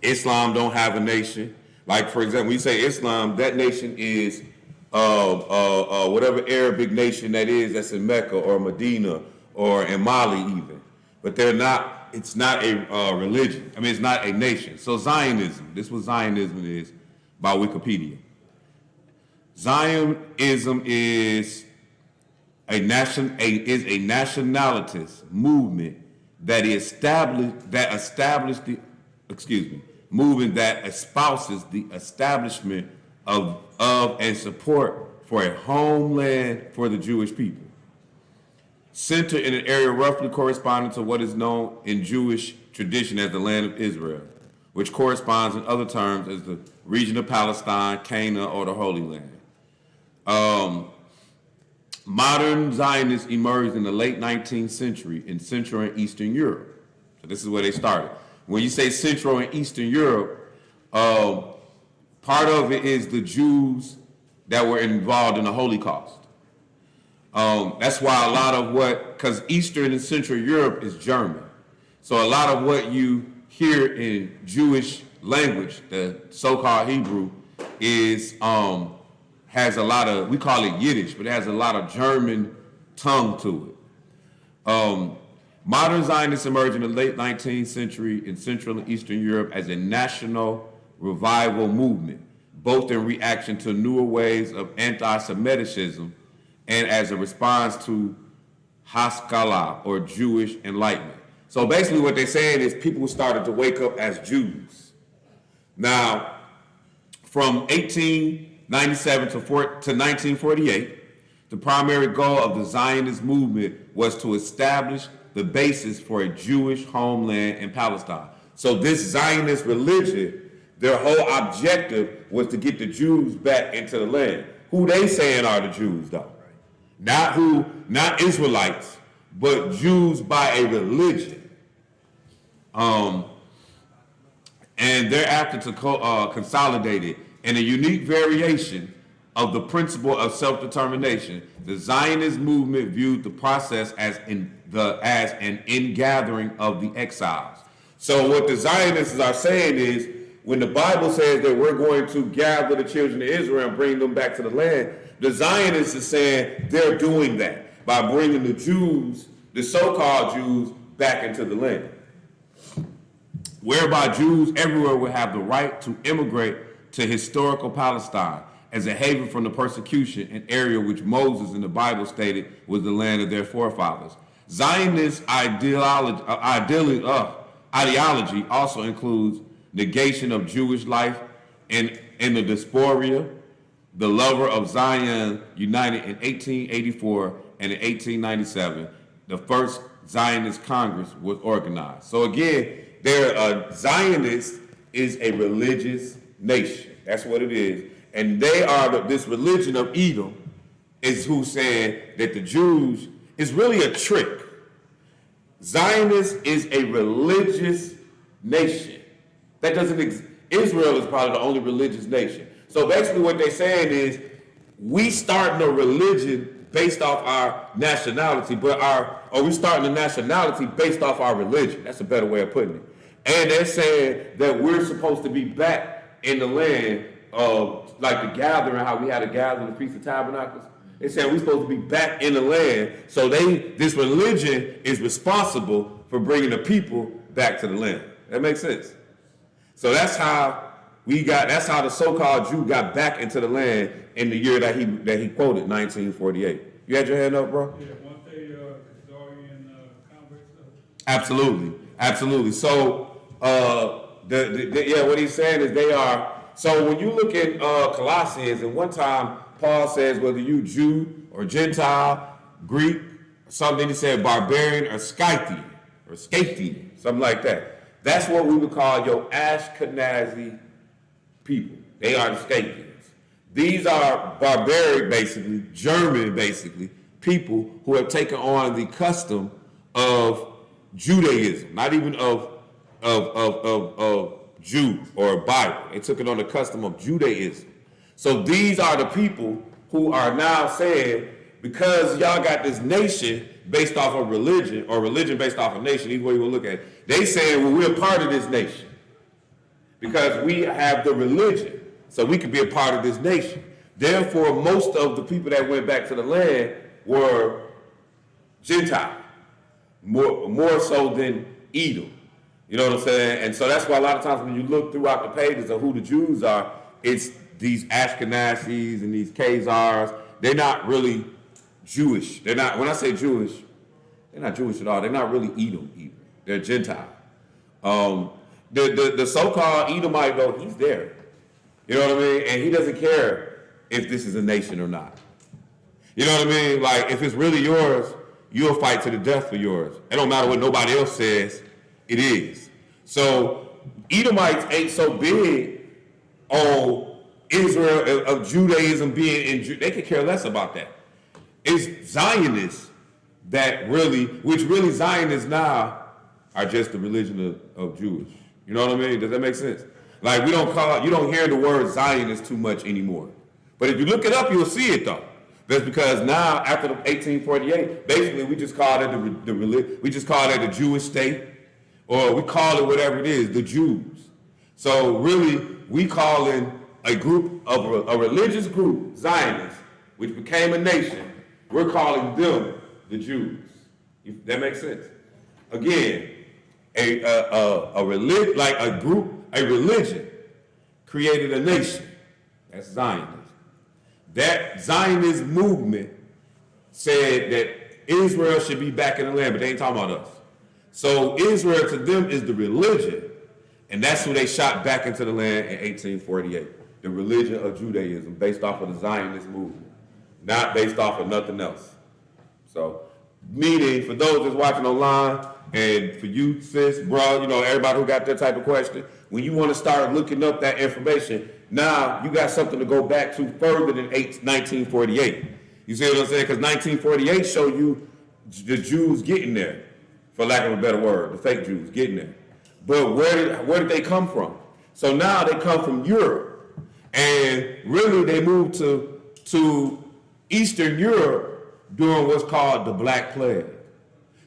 Islam don't have a nation. Like, for example, when you say Islam, that nation is whatever Arabic nation that is that's in Mecca or Medina or in Mali even. But it's not a religion. I mean, it's not a nation. So Zionism, this is what Zionism is by Wikipedia. Zionism is a nationalist movement that espouses the establishment of and support for a homeland for the Jewish people, centered in an area roughly corresponding to what is known in Jewish tradition as the land of Israel, which corresponds in other terms as the region of Palestine, Canaan, or the Holy Land. Modern Zionists emerged in the late 19th century in Central and Eastern Europe. So this is where they started. When you say Central and Eastern Europe, part of it is the Jews that were involved in the Holocaust. That's why a lot of because Eastern and Central Europe is German. So a lot of what you hear in Jewish language, the so-called Hebrew, is has a lot of, we call it Yiddish, but it has a lot of German tongue to it. Modern Zionists emerged in the late 19th century in Central and Eastern Europe as a national revival movement, both in reaction to newer waves of anti-Semitism and as a response to Haskalah, or Jewish enlightenment. So basically what they're saying is people started to wake up as Jews. Now, from 1897 to 1948, the primary goal of the Zionist movement was to establish the basis for a Jewish homeland in Palestine. So this Zionist religion, their whole objective was to get the Jews back into the land. Who they saying are the Jews, though? Not Israelites, but Jews by a religion. And thereafter to consolidate it in a unique variation of the principle of self-determination. The Zionist movement viewed the process as an ingathering of the exiles. So what the Zionists are saying is, when the Bible says that we're going to gather the children of Israel and bring them back to the land, the Zionists are saying they're doing that by bringing the Jews, the so-called Jews, back into the land, whereby Jews everywhere will have the right to immigrate to historical Palestine as a haven from the persecution, an area which Moses in the Bible stated was the land of their forefathers. Zionist ideology also includes negation of Jewish life and the diaspora. The Lover of Zion united in 1884, and in 1897, the first Zionist Congress was organized. So again, Zionist is a religious nation. That's what it is. And they are, this religion of Edom is who's saying that the Jews is really a trick. Zionist is a religious nation. That doesn't exist. Israel is probably the only religious nation. So basically what they're saying is, we starting a religion based off our nationality, or we starting a nationality based off our religion. That's a better way of putting it. And they're saying that we're supposed to be back in the land of, like the gathering, how we had a gathering, the Feast of Tabernacles. They're saying we're supposed to be back in the land. So this religion is responsible for bringing the people back to the land. That makes sense? So that's how the so-called Jew got back into the land in the year that he quoted, 1948. You had your hand up, bro? Yeah, weren't they Khazarian converts? Absolutely. So, what he's saying is they are. So when you look at Colossians, and one time Paul says whether you Jew or Gentile, Greek, or something, he said barbarian or Scythian, something like that. That's what we would call your Ashkenazi people. They are the Scythians. These are barbaric, basically, German, basically, people who have taken on the custom of Judaism, not even of Jew or Bible. They took it on the custom of Judaism. So these are the people who are now saying, because y'all got this nation based off of religion, or religion based off of nation, either way you will look at it, they saying, well, we're part of this nation because we have the religion. so we could be a part of this nation. Therefore, most of the people that went back to the land were Gentile, more so than Edom. You know what I'm saying? And so that's why a lot of times when you look throughout the pages of who the Jews are, it's these Ashkenazis and these Khazars. They're not really Jewish. They're not, when I say Jewish, they're not Jewish at all. They're not really Edom either. They're Gentile. The so-called Edomite, though, he's there. You know what I mean? And he doesn't care if this is a nation or not. You know what I mean? Like, if it's really yours, you'll fight to the death for yours. It don't matter what nobody else says, it is. So, Edomites ain't so big on Israel, of Judaism being in, they could care less about that. It's Zionists that really, which really Zionists now are just the religion of Jewish. You know what I mean? Does that make sense? Like, you don't hear the word Zionist too much anymore. But if you look it up, you'll see it though. That's because now, after 1848, basically we just call it we just call it a Jewish state, or we call it whatever it is, the Jews. So really, we calling a group of a religious group, Zionists, which became a nation, we're calling them the Jews. If that makes sense. Again, a religion created a nation. That's Zionism. That Zionist movement said that Israel should be back in the land, but they ain't talking about us. So Israel to them is the religion, and that's who they shot back into the land in 1848. The religion of Judaism, based off of the Zionist movement, not based off of nothing else. So, meaning, for those that's watching online, and for you, sis, bro, you know, everybody who got that type of question, when you want to start looking up that information, now you got something to go back to further than 1948. You see what I'm saying? Because 1948 showed you the Jews getting there, for lack of a better word, the fake Jews getting there. But where did they come from? So now they come from Europe, and really they moved to Eastern Europe during what's called the Black Plague.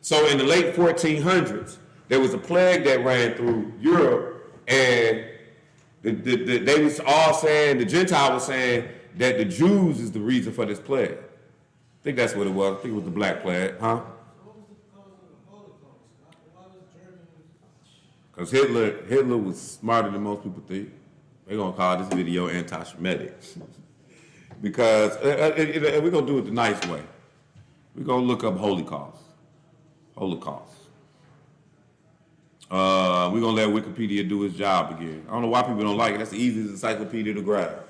So in the late 1400s, there was a plague that ran through Europe, and they was all saying, the Gentile was saying that the Jews is the reason for this plague. I think that's what it was. I think it was the Black Plague, huh? What was the cause of the Holocaust? Why was Germany? Because Hitler was smarter than most people think. They're going to call this video anti-Semitic. Because we're going to do it the nice way. We're going to look up Holocaust. We're going to let Wikipedia do its job again. I don't know why people don't like it. That's the easiest encyclopedia to grab.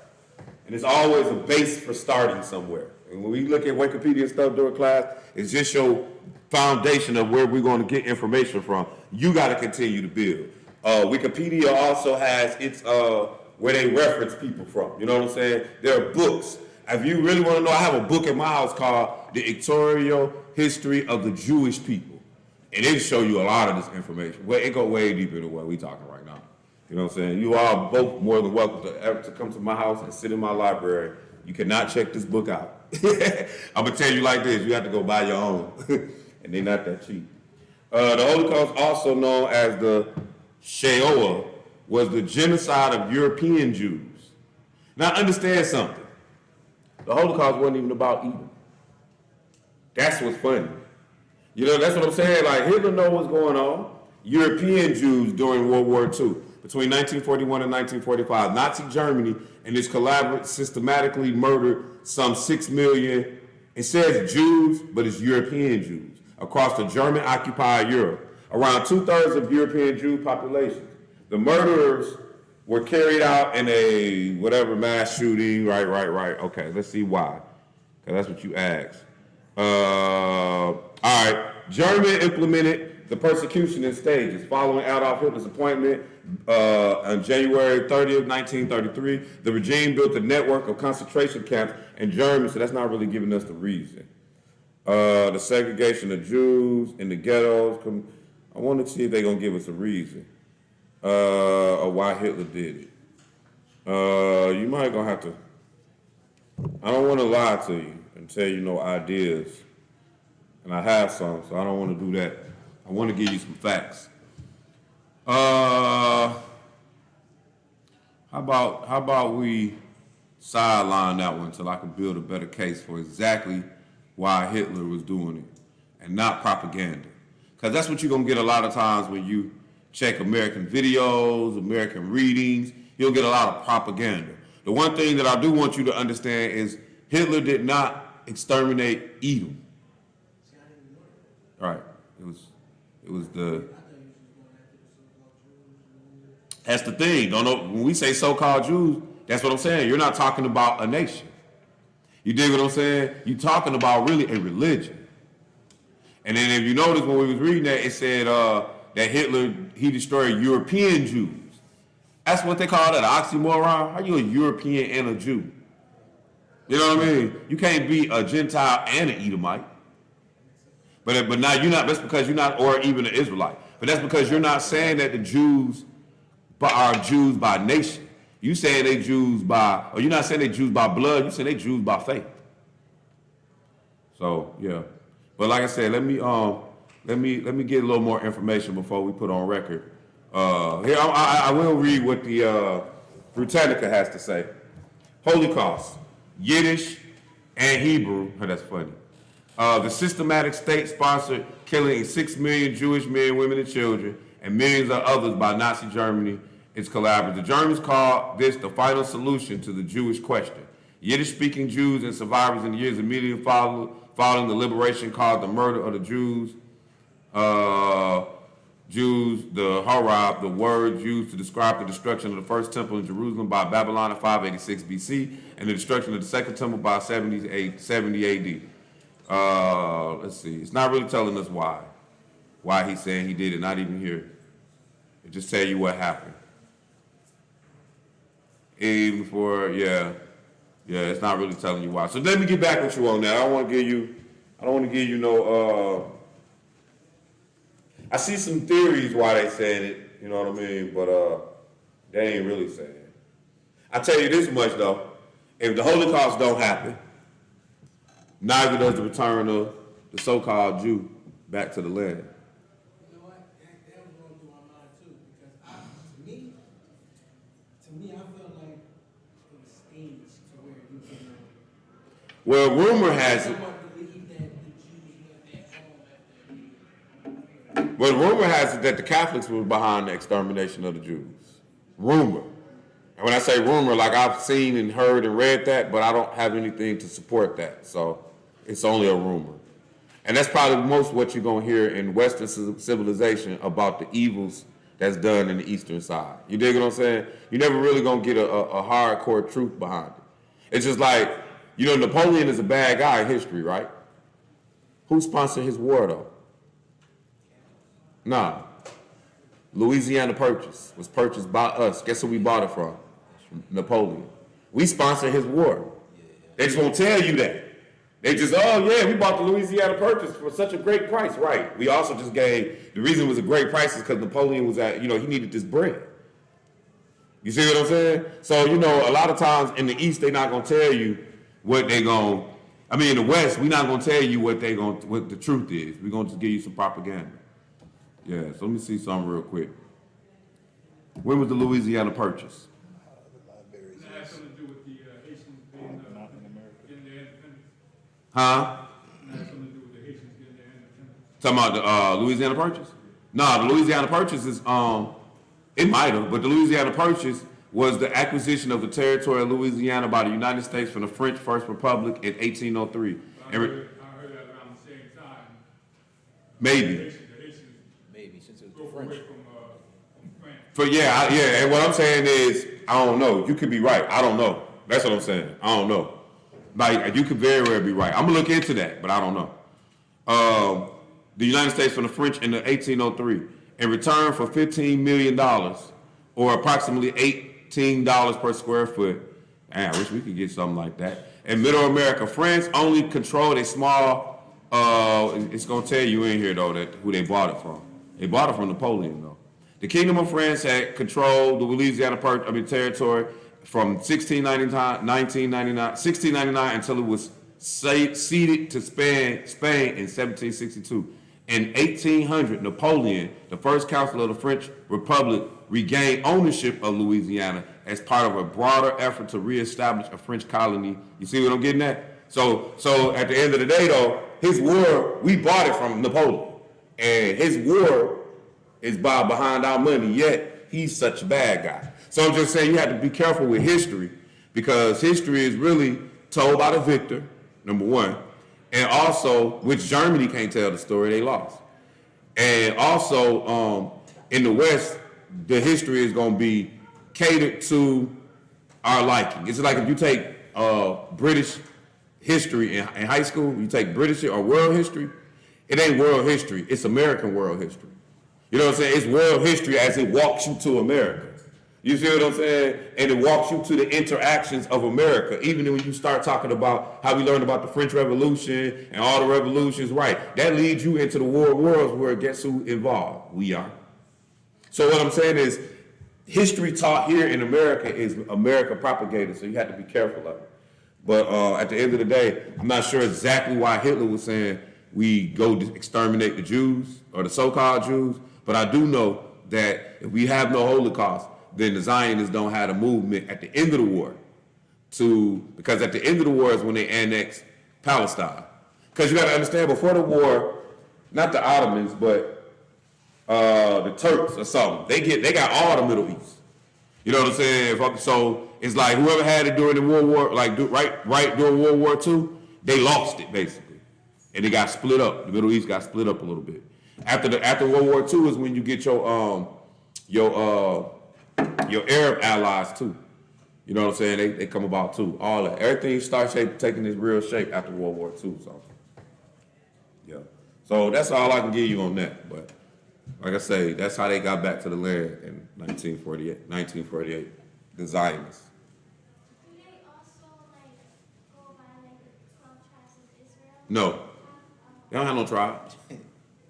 And it's always a base for starting somewhere. And when we look at Wikipedia stuff during class, it's just your foundation of where we're going to get information from. You got to continue to build. Wikipedia also has its where they reference people from. You know what I'm saying? There are books. If you really want to know, I have a book in my house called The Editorial History of the Jewish People. And it'll show you a lot of this information. Well, it go way deeper than what we're talking right now. You know what I'm saying? You are both more than welcome to come to my house and sit in my library. You cannot check this book out. I'm going to tell you like this. You have to go buy your own. And they're not that cheap. The Holocaust, also known as the Shoah, was the genocide of European Jews. Now understand something. The Holocaust wasn't even about Edom. That's what's funny. You know, that's what I'm saying. Like, Hitler knows what's going on. European Jews during World War II, between 1941 and 1945, Nazi Germany and its collaborators systematically murdered some 6 million, it says Jews, but it's European Jews, across the German-occupied Europe, around 2/3 of European Jew populations. The murderers were carried out in a whatever mass shooting, right. Okay, let's see why, because that's what you asked. All right, Germany implemented the persecution in stages following Adolf Hitler's appointment on January 30th, 1933. The regime built a network of concentration camps in Germany, so that's not really giving us the reason. The segregation of Jews in the ghettos. I want to see if they're going to give us a reason of why Hitler did it. You might going to have to, I don't want to lie to you and tell you no ideas. And I have some, so I don't want to do that. I want to give you some facts. Hold How about we sideline that one until I can build a better case for exactly why Hitler was doing it and not propaganda. Because that's what you're going to get a lot of times when you check American videos, American readings. You'll get a lot of propaganda. The one thing that I do want you to understand is Hitler did not exterminate Edom. Right. It was the. That's the thing. Don't know when we say so-called Jews. That's what I'm saying. You're not talking about a nation. You dig what I'm saying? You're talking about really a religion. And then if you notice when we was reading that, it said that Hitler, he destroyed European Jews. That's what they call that, an oxymoron. How you a European and a Jew? You know what I mean? You can't be a Gentile and an Edomite. But now you're not, that's because you're not, or even an Israelite. But that's because you're not saying that the Jews are Jews by nation. You saying they Jews by, or you're not saying they Jews by blood, you saying they Jews by faith. So, yeah. But like I said, let me get a little more information before we put on record. Here, I will read what the Britannica has to say. Holocaust, Yiddish and Hebrew. Oh, that's funny. The systematic state-sponsored killing of 6 million Jewish men, women, and children, and millions of others by Nazi Germany is collaborative. The Germans call this the final solution to the Jewish question. Yiddish-speaking Jews and survivors in the years immediately following the liberation called the murder of the Jews. The Harab, the word used to describe the destruction of the first temple in Jerusalem by Babylon in 586 BC and the destruction of the second temple by 70 AD. Let's see. It's not really telling us why he's saying he did it, not even here. It just tell you what happened. Even before, yeah, it's not really telling you why. So let me get back with you on that. I don't want to give you no, I see some theories why they saying it, you know what I mean, but they ain't really saying it. I tell you this much though, if the Holocaust don't happen, neither does the return of the so-called Jew back to the land. You know what? That was going through my mind too, because to me, I felt like it was staged to where you can. Well, rumor has it. Believe that the Jews went back home. Well, rumor has it that the Catholics were behind the extermination of the Jews. Rumor. And when I say rumor, like I've seen and heard and read that, but I don't have anything to support that. So it's only a rumor. And that's probably most what you're going to hear in Western civilization about the evils that's done in the Eastern side. You dig what I'm saying? You're never really going to get a hardcore truth behind it. It's just like, you know, Napoleon is a bad guy in history, right? Who sponsored his war, though? Nah. Louisiana Purchase was purchased by us. Guess who we bought it from? Napoleon. We sponsored his war. They just won't tell you that. They just, oh yeah, we bought the Louisiana Purchase for such a great price. Right. We also just gave, the reason it was a great price is because Napoleon was at, you know, he needed this bread. You see what I'm saying? So, you know, a lot of times in the East, they're not going to tell you what they're going, I mean, in the West, we're not going to tell you what the truth is. We're going to just give you some propaganda. Yeah, so let me see something real quick. When was the Louisiana Purchase? It has something to do with the Haitians being getting their independence. Huh? It has something to do with the Haitians getting their independence. Talking about the Louisiana Purchase? No, the Louisiana Purchase is, it might have, but the Louisiana Purchase was the acquisition of the territory of Louisiana by the United States from the French First Republic in 1803. I heard that around the same time. Maybe. The Haitians Maybe, since it was broke the French. away from France. But yeah, and what I'm saying is, I don't know. You could be right. I don't know. That's what I'm saying. I don't know. Like, you could very well be right. I'm gonna look into that, but I don't know. The United States from the French in the 1803, in return for $15 million, or approximately $18 per square foot. Man, I wish we could get something like that. In Middle America, France only controlled a small. It's gonna tell you in here though that who they bought it from. They bought it from Napoleon though. The Kingdom of France had controlled the Louisiana territory from 1699 until it was ceded to Spain in 1762. In 1800, Napoleon, the first consul of the French Republic, regained ownership of Louisiana, as part of a broader effort to reestablish a French colony. You see what I'm getting at? So at the end of the day, though, his war, we bought it from Napoleon. And his war is behind our money, yet he's such a bad guy. So I'm just saying you have to be careful with history, because history is really told by the victor, number one, and also, which Germany can't tell the story, they lost. And also, in the West, the history is going to be catered to our liking. It's like if you take British history in high school, you take British or world history, it ain't world history, it's American world history. You know what I'm saying? It's world history as it walks you to America. You see what I'm saying? And it walks you to the interactions of America. Even when you start talking about how we learned about the French Revolution and all the revolutions, right? That leads you into the World Wars, where guess who involved? We are. So what I'm saying is, history taught here in America is America propagated, so you have to be careful of it. But at the end of the day, I'm not sure exactly why Hitler was saying we go to exterminate the Jews or the so-called Jews, but I do know that if we have no Holocaust, then the Zionists don't have a movement at the end of the war because at the end of the war is when they annexed Palestine. Because you got to understand, before the war, not the Ottomans, but the Turks or something, they got all the Middle East. You know what I'm saying? So it's like whoever had it during the World War, like right during World War II, they lost it basically, and it got split up. The Middle East got split up a little bit. After World War II is when you get your Arab allies too. You know what I'm saying? They come about too. All that. Everything starts taking this real shape after World War II. So yeah. So that's all I can give you on that. But like I say, that's how they got back to the land in 1948. The Zionists. Do they also go by the 12 tribes of Israel? No. They don't have no tribes.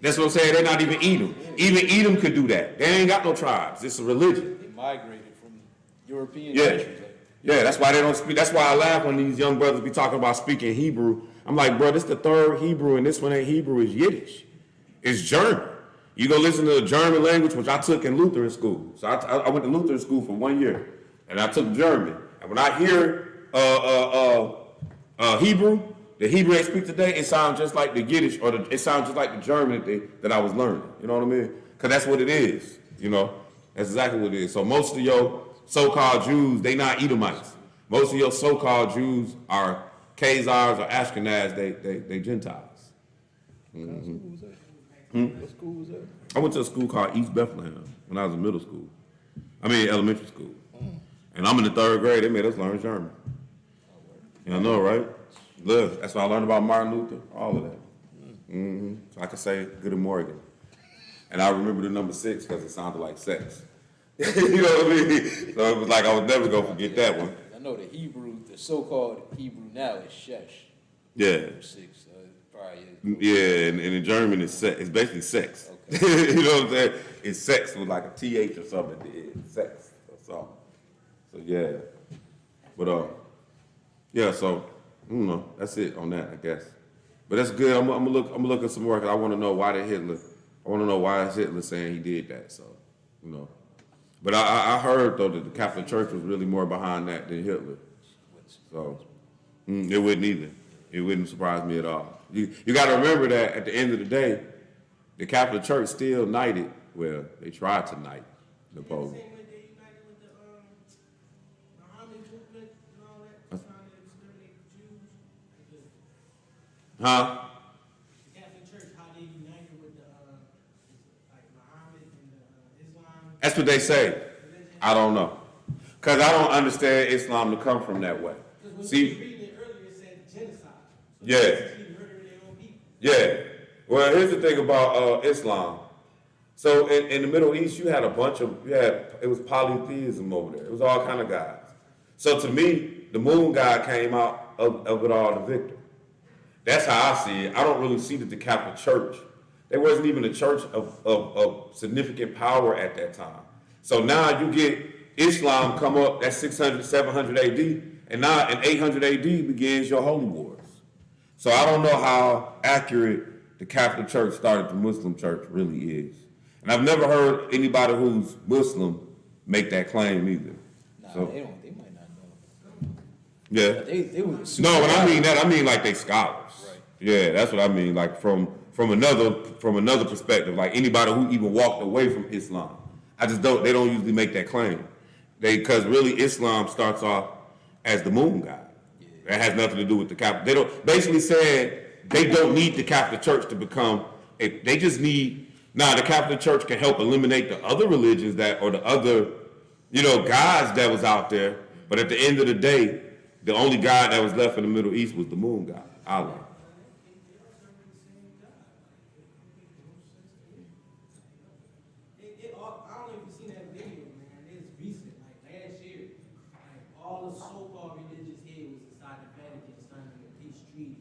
That's what I'm saying. They're not even Edom. Even Edom could do that. They ain't got no tribes. It's a religion. They migrated from European Yeah. countries. Yeah, that's why they don't speak. That's why I laugh when these young brothers be talking about speaking Hebrew. I'm like, bro, this is the third Hebrew, and this one ain't Hebrew, it's Yiddish. It's German. You go listen to the German language, which I took in Lutheran school. So I went to Lutheran school for 1 year, and I took German. And when I hear Hebrew, the Hebrew they speak today, it sounds just like the Yiddish, or it sounds just like the German that I was learning. You know what I mean? Because that's what it is. You know, that's exactly what it is. So most of your so-called Jews, they not Edomites. Most of your so-called Jews are Khazars or Ashkenaz. They Gentiles. Mm-hmm. What school was that? I went to a school called East Bethlehem when I was in middle school. Elementary school. And I'm in the 3rd grade. They made us learn German. You know, right? Look, that's why I learned about Martin Luther, all of that. Mm-hmm. So I could say Good Morgan. And I remember the number 6 because it sounded like sex. You know what I mean? So it was like I was never going to forget that one. I know the Hebrew, the so-called Hebrew now is shesh. Yeah. 6, probably is. Yeah, and in German it's sex. It's basically sex. Okay. You know what I'm saying? It's sex with like a TH or something at the end. Sex or something. So yeah. But yeah, so I don't know. That's it on that, I guess. But that's good. I'm gonna look at some more because I want to know why is Hitler saying he did that. So, you know. But I heard though that the Catholic Church was really more behind that than Hitler. So it wouldn't either. It wouldn't surprise me at all. You got to remember that at the end of the day, the Catholic Church still knighted. Well, they tried to knight Napoleon. Same way they united with the Muhammad movement and all that, trying to exterminate the Jews. Huh? The Catholic Church, how they united with the like Muhammad and Islam. That's what they say. I don't know. Because I don't understand Islam to come from that way. Because when See, we were reading it earlier, it said genocide. So Yeah. basically murdering their own people. yeah. Well, here's the thing about Islam. So in the Middle East, you had it was polytheism over there. It was all kind of gods. So to me, the moon god came out of it all, the victor. That's how I see it. I don't really see that the Catholic Church, there wasn't even a church of significant power at that time. So now you get Islam come up, that's 600, 700 AD, and now in 800 AD begins your holy wars. So I don't know how accurate the Catholic Church started the Muslim church really is. And I've never heard anybody who's Muslim make that claim either. Nah, So- They might not know. Yeah. They were super No, when I mean wise. that, I mean like they scholars. Right. Yeah, that's what I mean. Like from another perspective, like anybody who even walked away from Islam. They don't usually make that claim. Because really Islam starts off as the moon god. That has nothing to do with the Catholic. They don't, basically said they don't need the Catholic Church to become, they just need, the Catholic Church can help eliminate the other religions or the other, gods that was out there. But at the end of the day, the only god that was left in the Middle East was the moon god, Allah. I don't know if you've seen that video, man. It's recent, like last year. Like all the so-called religious heads was inside the Vatican signing a peace treaty.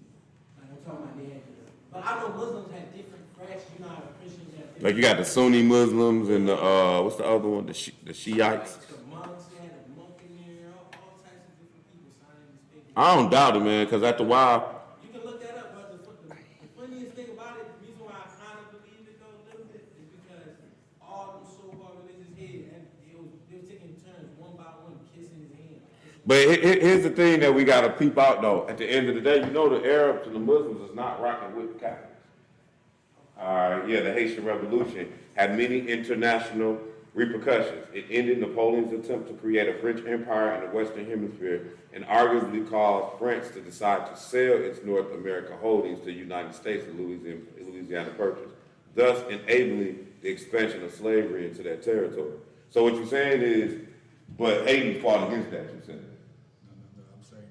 Like I'm talking about they had this. But I know Muslims have different fractions. You know how Christians have different. Like you got the Sunni Muslims and the, what's the other one? The Shiites. The monks, they had a monk in there, all types of different people signing this paper. I don't doubt it, man, because after a while, You can look that up, but the funniest thing about it, the reason why I kind of believe it though a little bit, is because all them so-called religious heads, and they were taking turns one by one kissing his hand. but here's the thing that we got to peep out, though. At the end of the day, the Arabs and the Muslims is not rocking with the Catholics. The Haitian Revolution had many international repercussions. It ended Napoleon's attempt to create a French empire in the Western Hemisphere and arguably caused France to decide to sell its North American holdings to the United States and Louisiana Purchase, thus enabling the expansion of slavery into that territory. So what you're saying is, but Haiti fought against that, you're saying? No, I'm saying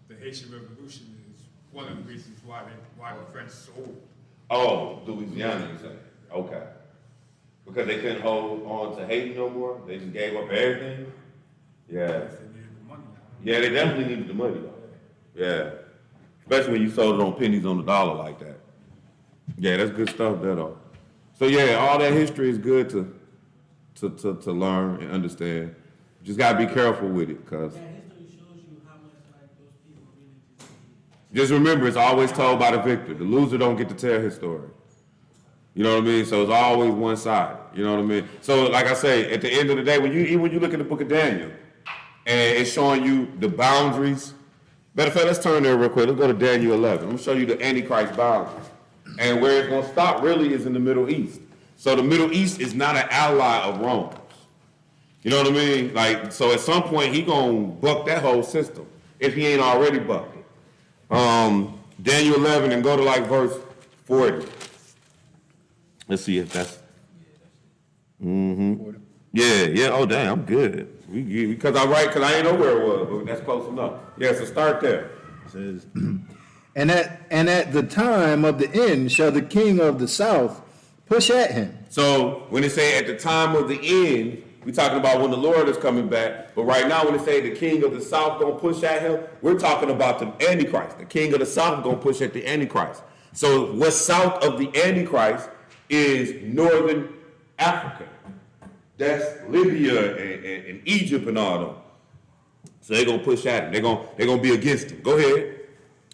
the Haitian Revolution is one of the reasons why the French sold. Oh, Louisiana, you say? Okay. Because they couldn't hold on to Haiti no more? They just gave up everything? Yeah. They needed the money now. Yeah, they definitely needed the money, though. Yeah. Especially when you sold it on pennies on the dollar like that. Yeah, that's good stuff there, though. So, yeah, all that history is good to learn and understand. Just got to be careful with it, because That history shows you how much like those people really just remember, it's always told by the victor. The loser don't get to tell his story. You know what I mean? So it's always one side. You know what I mean? So like I say, at the end of the day, when you look at the book of Daniel, and it's showing you the boundaries. Matter of fact, let's turn there real quick. Let's go to Daniel 11. I'm gonna show you the Antichrist boundaries. And where it's gonna stop really is in the Middle East. So the Middle East is not an ally of Rome. You know what I mean? Like, so at some point he gonna buck that whole system if he ain't already bucked it. Daniel 11 and go to like verse 40. Let's see if that's. Yeah. Oh, dang, I'm good. Because I ain't know where it was, but that's close enough. Yeah, so start there. It says, and at the time of the end shall the king of the south push at him. So when they say at the time of the end, we're talking about when the Lord is coming back. But right now, when they say the king of the south gonna push at him, we're talking about the Antichrist. The king of the south gonna push at the Antichrist. So what's south of the Antichrist is northern Africa. That's Libya and Egypt and all them. So they're gonna push at him. They're gonna be against him. Go ahead.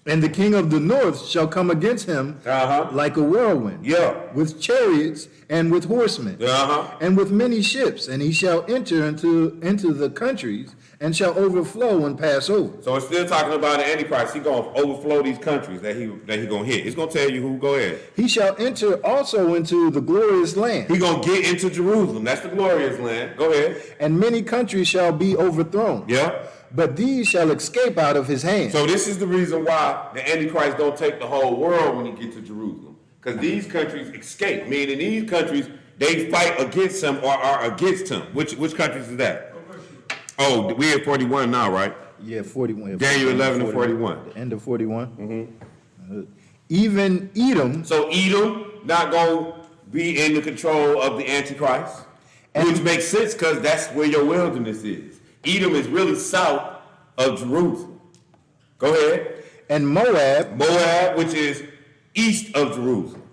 And the king of the north shall come against him like a whirlwind, with chariots and with horsemen, and with many ships, and he shall enter into the countries and shall overflow and pass over. So it's still talking about the Antichrist. He's gonna overflow these countries that he gonna hit. It's gonna tell you who. Go ahead. He shall enter also into the glorious land. He gonna get into Jerusalem. That's the glorious land. Go ahead. And many countries shall be overthrown. Yeah. But these shall escape out of his hand. So this is the reason why the Antichrist don't take the whole world when he gets to Jerusalem. Because these countries escape. Meaning these countries, they fight against him or are against him. Which countries is that? Oh, we at 41 now, right? Yeah, 41. Daniel 11 and 41. The end of 41. Even Edom. So Edom not going to be in the control of the Antichrist. Which makes sense because that's where your wilderness is. Edom is really south of Jerusalem. Go ahead. And Moab, which is east of Jerusalem.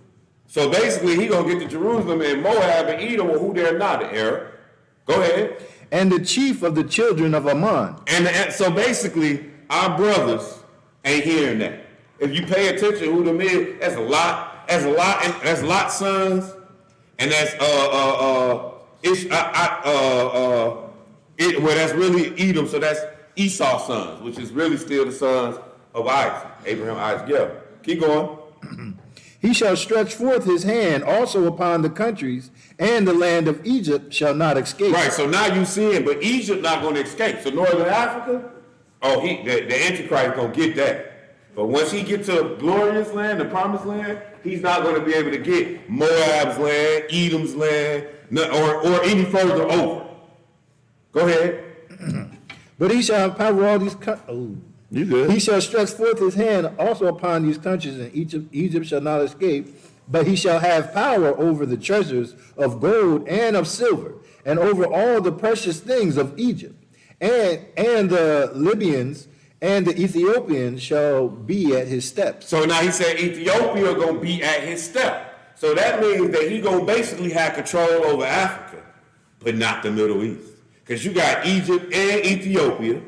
So basically, he gonna get to Jerusalem, and Moab and Edom, well, who they're not, the Arab. Go ahead. And the chief of the children of Ammon. And so basically, our brothers ain't hearing that. If you pay attention, who them is, that's a lot. That's Lot's sons, and that's Well, that's really Edom, so that's Esau's sons, which is really still the sons of Isaac, Abraham, Isaac. Yeah, keep going. He shall stretch forth his hand also upon the countries, and the land of Egypt shall not escape. Right, so now you seeing, but Egypt not going to escape. So Northern Africa, the Antichrist going to get that. But once he gets to glorious land, the promised land, he's not going to be able to get Moab's land, Edom's land, or any further over. Go ahead. But he shall have power over all these You good? He shall stretch forth his hand also upon these countries, and Egypt shall not escape. But he shall have power over the treasures of gold and of silver, and over all the precious things of Egypt. And the Libyans and the Ethiopians shall be at his steps. So now he said Ethiopia going to be at his step. So that means that he going to basically have control over Africa, but not the Middle East. Because you got Egypt and Ethiopia,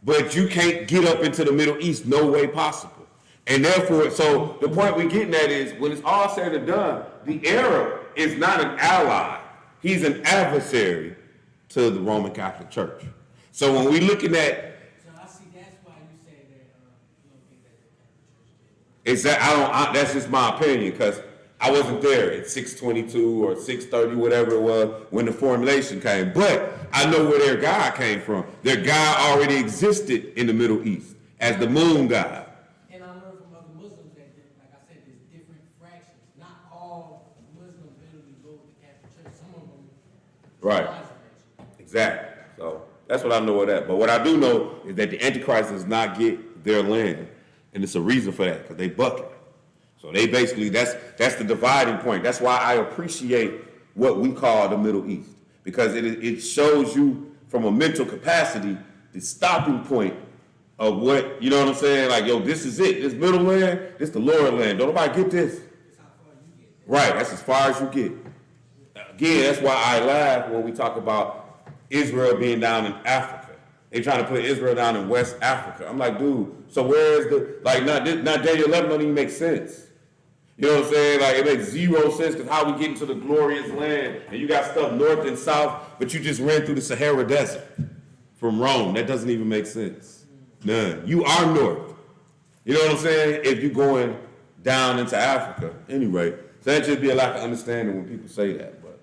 but you can't get up into the Middle East, no way possible. And therefore, so the point we're getting at is, when it's all said and done, the Arab is not an ally. He's an adversary to the Roman Catholic Church. So when we're looking at, So I see that's why you say that you don't think that the Catholic Church did. that's just my opinion, because I wasn't there at 622 or 630, whatever it was, when the formulation came. But I know where their God came from. Their God already existed in the Middle East as the moon god. And I learned from other Muslims that, like I said, there's different fractions. Not all Muslims literally go to the Catholic Church. Some of them. Right. Exactly. So that's what I know of that. But what I do know is that the Antichrist does not get their land. And it's a reason for that, because they buck it. So they basically, that's the dividing point. That's why I appreciate what we call the Middle East, because it shows you from a mental capacity the stopping point of what, you know what I'm saying? Like, yo, this is it. This middle land, this the lower land. Don't nobody get this. Right, that's as far as you get. Again, that's why I laugh when we talk about Israel being down in Africa. They trying to put Israel down in West Africa. I'm like, dude, so where is the, like, not Daniel 11 don't even make sense. You know what I'm saying? Like, it makes zero sense, because how we get into the glorious land, and you got stuff north and south, but you just ran through the Sahara Desert from Rome. That doesn't even make sense. None. You are north. You know what I'm saying? If you're going down into Africa. Anyway, so that just be a lack of understanding when people say that. But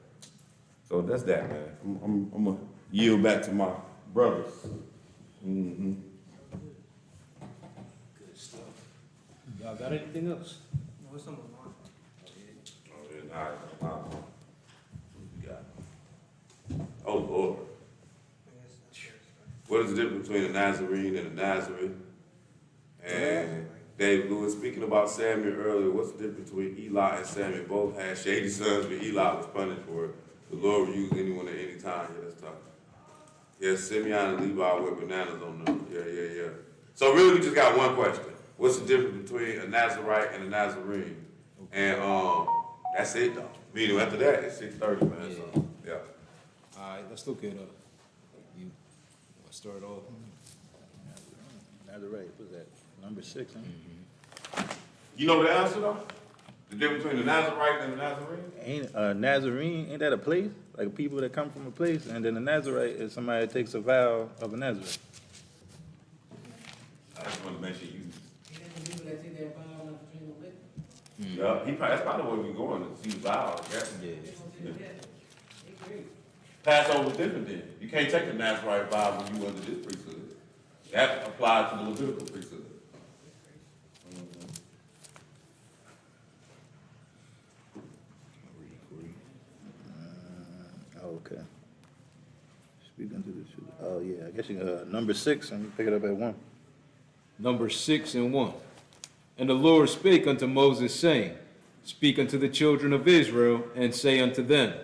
so that's that, man. I'm going to yield back to my brothers. Mm-hmm. Good stuff. Y'all got anything else? What's some of mine? Oh, Lord. What is the difference between a Nazarene and a Nazarene? And Dave Lewis, speaking about Samuel earlier, what's the difference between Eli and Samuel? Both had shady sons, but Eli was punished for it. The Lord will use anyone at any time. Yeah, let's talk. Yeah, Simeon and Levi with bananas on them. Yeah. So really, we just got one question. What's the difference between a Nazarite and a Nazarene? And that's it, though. Meaning after that, it's 6:30, man. Yeah. So, yeah. All right, let's look at you wanna start off. Nazarite, what's that? Number 6, huh? You know the answer, though? The difference between the Nazarite and the Nazarene? Ain't Nazarene, ain't that a place? Like people that come from a place, and then a Nazarite is somebody that takes a vow of a Nazarite. I just want to make sure you. And then the people that take that vow not to drink no liquor. Yeah, that's probably where we're going to see the vow. Yeah. They gonna take that. They great. Passover is different then. You can't take the Nazarite vow when you under this priesthood. That applies to the Levitical priesthood. Okay. Speaking to the truth. Oh, yeah, I guess you got number 6, and you pick it up at 1. Number 6 and 1. And the Lord spake unto Moses, saying, Speak unto the children of Israel, and say unto them,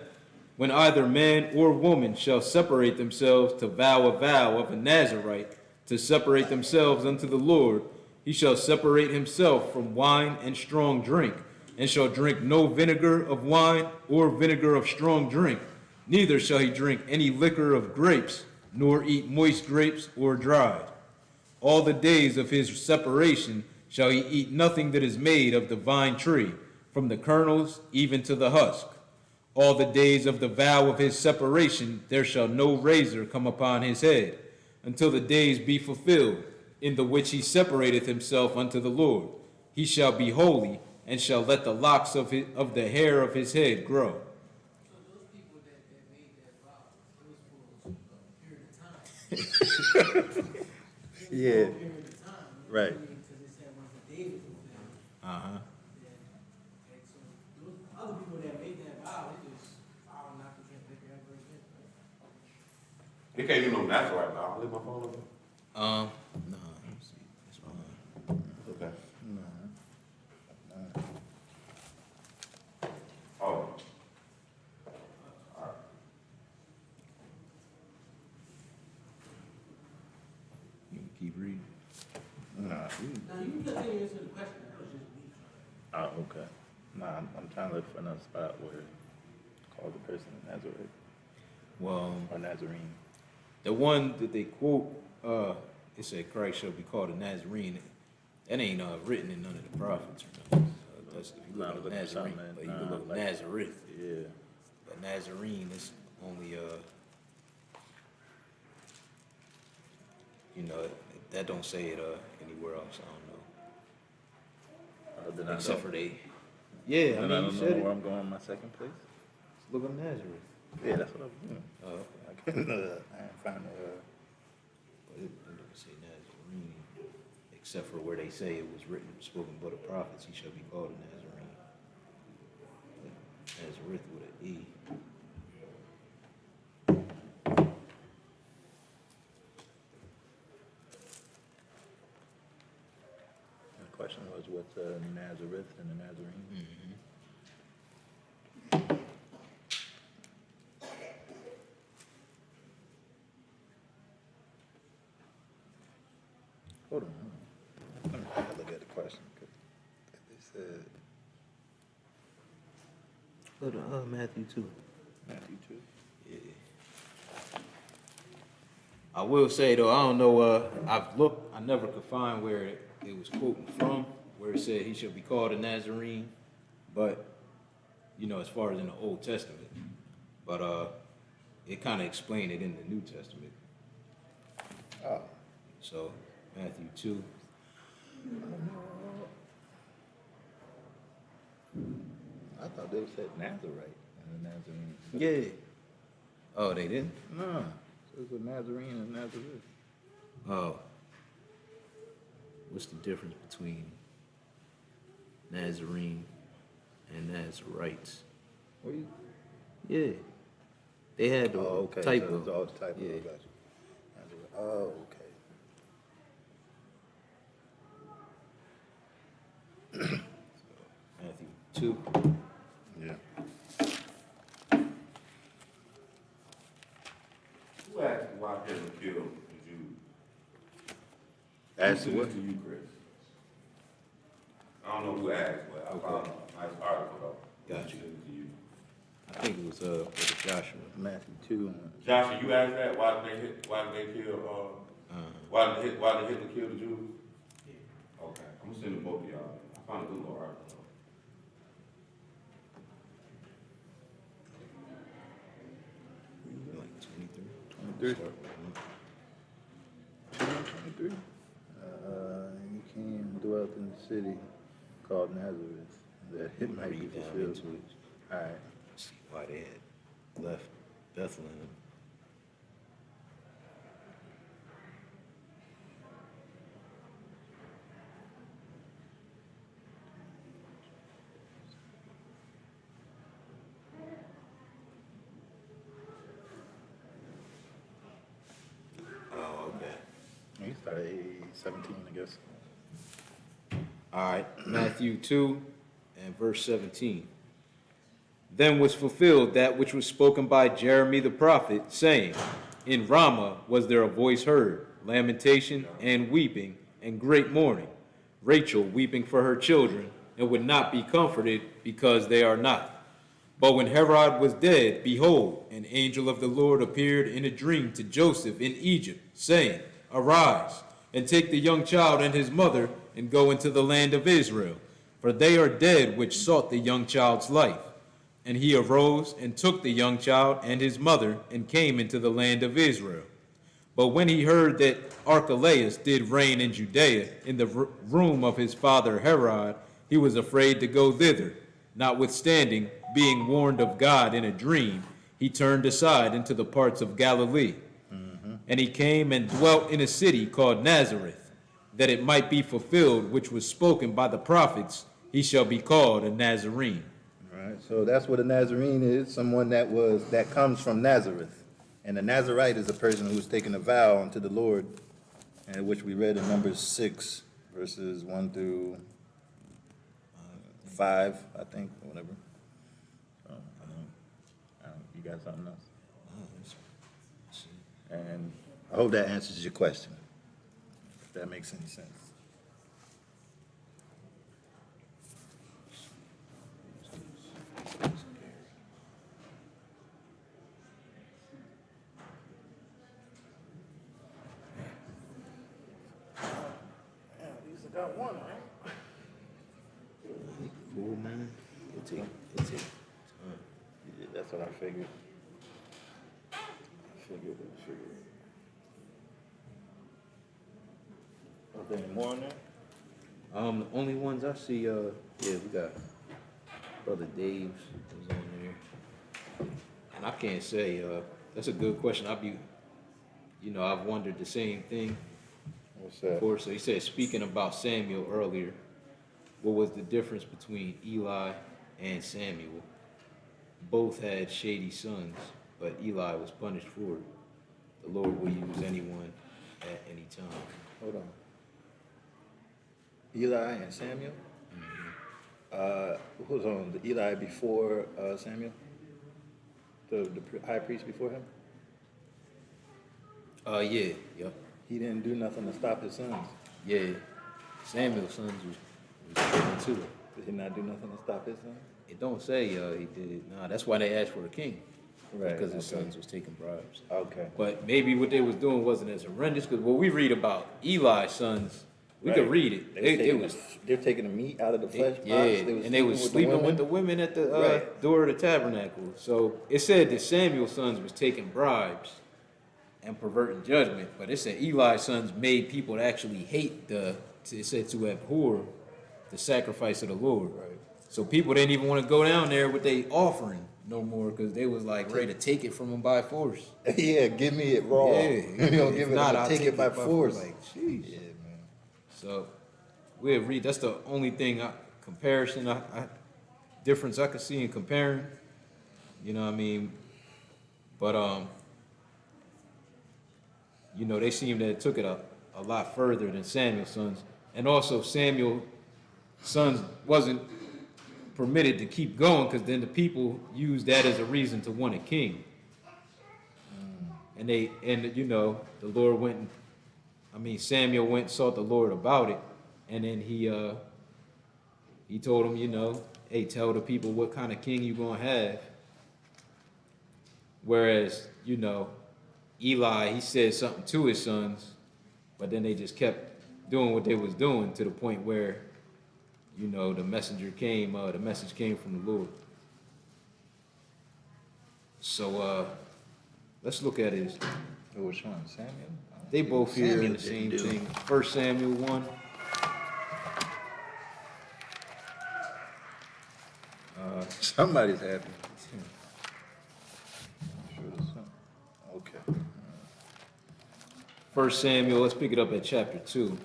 When either man or woman shall separate themselves to vow a vow of a Nazarite, to separate themselves unto the Lord, he shall separate himself from wine and strong drink, and shall drink no vinegar of wine or vinegar of strong drink, neither shall he drink any liquor of grapes, nor eat moist grapes or dried. All the days of his separation shall he eat nothing that is made of the vine tree, from the kernels even to the husk. All the days of the vow of his separation, there shall no razor come upon his head, until the days be fulfilled, in the which he separateth himself unto the Lord. He shall be holy, and shall let the locks of the hair of his head grow. So those people that made that vow, it was for a period of time. Yeah, It was for a period of time. right. Because it said once the day was fulfilled. Uh-huh. And so those other people that made that vow, they just vow not to drink liquor ever again. You can't do no natural right now. I'll leave my phone up. No, let me see. It's fine. Okay. No. Oh. You can keep reading. Nah. Now, you can continue answering the question. That was just me trying. Oh, okay. Nah, I'm trying to look for another spot where call the person a Nazarite Well, or Nazarene. the one that they quote, it said Christ shall be called a Nazarene. That ain't written in none of the prophets or nothing. That's if you Nah, look look at at something Nazarene, that- but you nah, can look like- Nazareth. Yeah. But Nazarene is only that don't say it anywhere else. I don't know. Then I Except don't- for they. Yeah, then I I mean, don't you know said where it. I'm going in my second place. Look up Nazareth. Yeah, that's what I'm doing. Oh, okay. I couldn't, I ain't find But it doesn't say Nazarene, except for where they say it was written, spoken by the prophets. He shall be called a Nazarene. Nazareth with an E. the question was what's Nazareth and the Nazarene? Mm-hmm. Hold on. Let me take a look at the question. 'Cause they said Go to Matthew 2. Matthew 2. Yeah. I will say though, I don't know. I've looked. I never could find where it was quoting from, where it said he shall be called a Nazarene. But as far as in the Old Testament, but it kind of explained it in the New Testament. Oh. So Matthew 2. I thought they said Nazarite and the Nazarene. Yeah. Oh, they didn't. No. So it's a Nazarene and Nazareth. Oh. What's the difference between Nazarene and Nazarites? What you? Yeah. They had the Oh, okay. typo. So it's all the typo. Yeah. I got you. Nazareth. Oh, okay. Matthew 2. Yeah. Who asked why Hitler killed the Jews? Asked Who sent what? this to you, Chris? I don't know who asked, but I found a nice article though. Got you. Sent it to you. I think it was with Joshua. Matthew 2. Joshua, you asked that? Why did they kill, why did Hitler kill the Jews? Okay, I'm gonna send them both to y'all. I found a good little article though. Like 23. 23. Start with 23. He came dwelt in the city called Nazareth, that it one. might be Read down fulfilled. into it. All right. See why they had left Bethlehem. Oh, okay. He started at 17, I guess. All right, Matthew 2 and verse 17. Then was fulfilled that which was spoken by Jeremy the prophet, saying, In Ramah was there a voice heard, lamentation and weeping and great mourning, Rachel weeping for her children, and would not be comforted because they are not. But when Herod was dead, behold, an angel of the Lord appeared in a dream to Joseph in Egypt, saying, Arise, and take the young child and his mother, and go into the land of Israel, for they are dead which sought the young child's life. And he arose and took the young child and his mother and came into the land of Israel. But when he heard that Archelaus did reign in Judea in the room of his father Herod, he was afraid to go thither. Notwithstanding, being warned of God in a dream, he turned aside into the parts of Galilee. And he came and dwelt in a city called Nazareth, that it might be fulfilled which was spoken by the prophets, he shall be called a Nazarene. All right, so that's what a Nazarene is, someone that comes from Nazareth. And a Nazarite is a person who's taken a vow unto the Lord, and which we read in Numbers 6, verses 1 through 5, I think, or whatever. So, you got something else? And I hope that answers your question, if that makes any sense. Got one, right? Cool, man. Yeah, that's what I figured. I figured. Are there any more on there? The only ones I see, we got Brother Dave's was on there. And I can't say, that's a good question. I've wondered the same thing What's that? before. So he said, speaking about Samuel earlier, what was the difference between Eli and Samuel? Both had shady sons, but Eli was punished for it. The Lord will use anyone at any time. Hold on. Eli and Samuel? Who's on? The Eli before Samuel? The high priest before him? Yeah, yep. He didn't do nothing to stop his sons. Yeah. Samuel's sons was tripping too. Did he not do nothing to stop his sons? It don't say he did. Nah, that's why they asked for a king. Right, Because his okay. sons was taking bribes. Okay. But maybe what they was doing wasn't as horrendous, because what we read about Eli's sons, we could Right. read it. They're taking the meat out of the flesh pots. Yeah, and they was sleeping with the women at the Right. door of the tabernacle. So it said that Samuel's sons was taking bribes and perverting judgment, but it said Eli's sons made people to actually hate it said to abhor the sacrifice of the Lord. Right. So people didn't even want to go down there with their offering no more, because they was like ready to take it from them by force. Yeah, give me it raw. Yeah, You don't give it, I'll take it by force. Like, jeez. Yeah, man. So we'll read. That's the only thing difference I could see in comparing. You know what I mean? But they seem that it took it a lot further than Samuel's sons, and also Samuel's sons wasn't permitted to keep going, because then the people used that as a reason to want a king. And the Lord Samuel went and sought the Lord about it, and then he told him, hey, tell the people what kind of king you gonna have. Whereas, Eli, he said something to his sons, but then they just kept doing what they was doing, to the point where, the message came from the Lord. So, let's look at it. Which one, Samuel? They both here in the Samuel same didn't do. thing. 1 Samuel 1. Somebody's happy. Sure there's some. Okay. 1 Samuel, let's pick it up at chapter 2.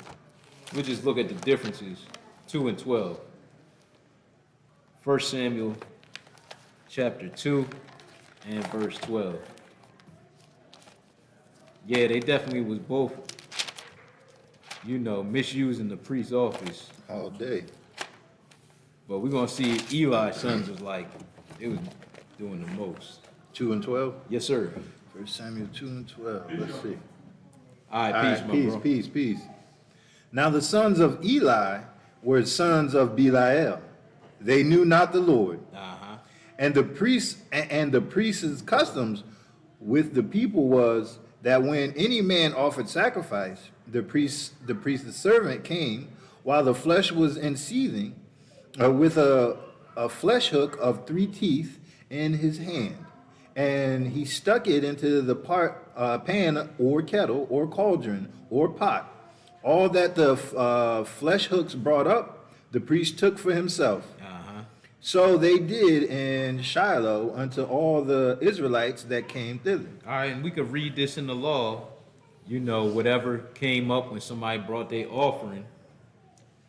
We'll just look at the differences, 2 and 12. 1 Samuel, chapter 2, and verse 12. Yeah, they definitely was both, misusing the priest's office. All day. But we're going to see Eli's sons was like, they was doing the most. 2 and 12? Yes, sir. 1 Samuel 2 and 12. Let's see. All right, All peace, right, my peace, bro. peace. Now the sons of Eli were sons of Belial. They knew not the Lord. Uh-huh. And the priest's customs with the people was that when any man offered sacrifice, the priest's servant came while the flesh was in seething with a flesh hook of 3 teeth, in his hand, and he stuck it into the pan or kettle or cauldron or pot. All that the flesh hooks brought up, the priest took for himself. So they did in Shiloh unto all the Israelites that came thither. All right, and we could read this in the law, you know, whatever came up when somebody brought their offering,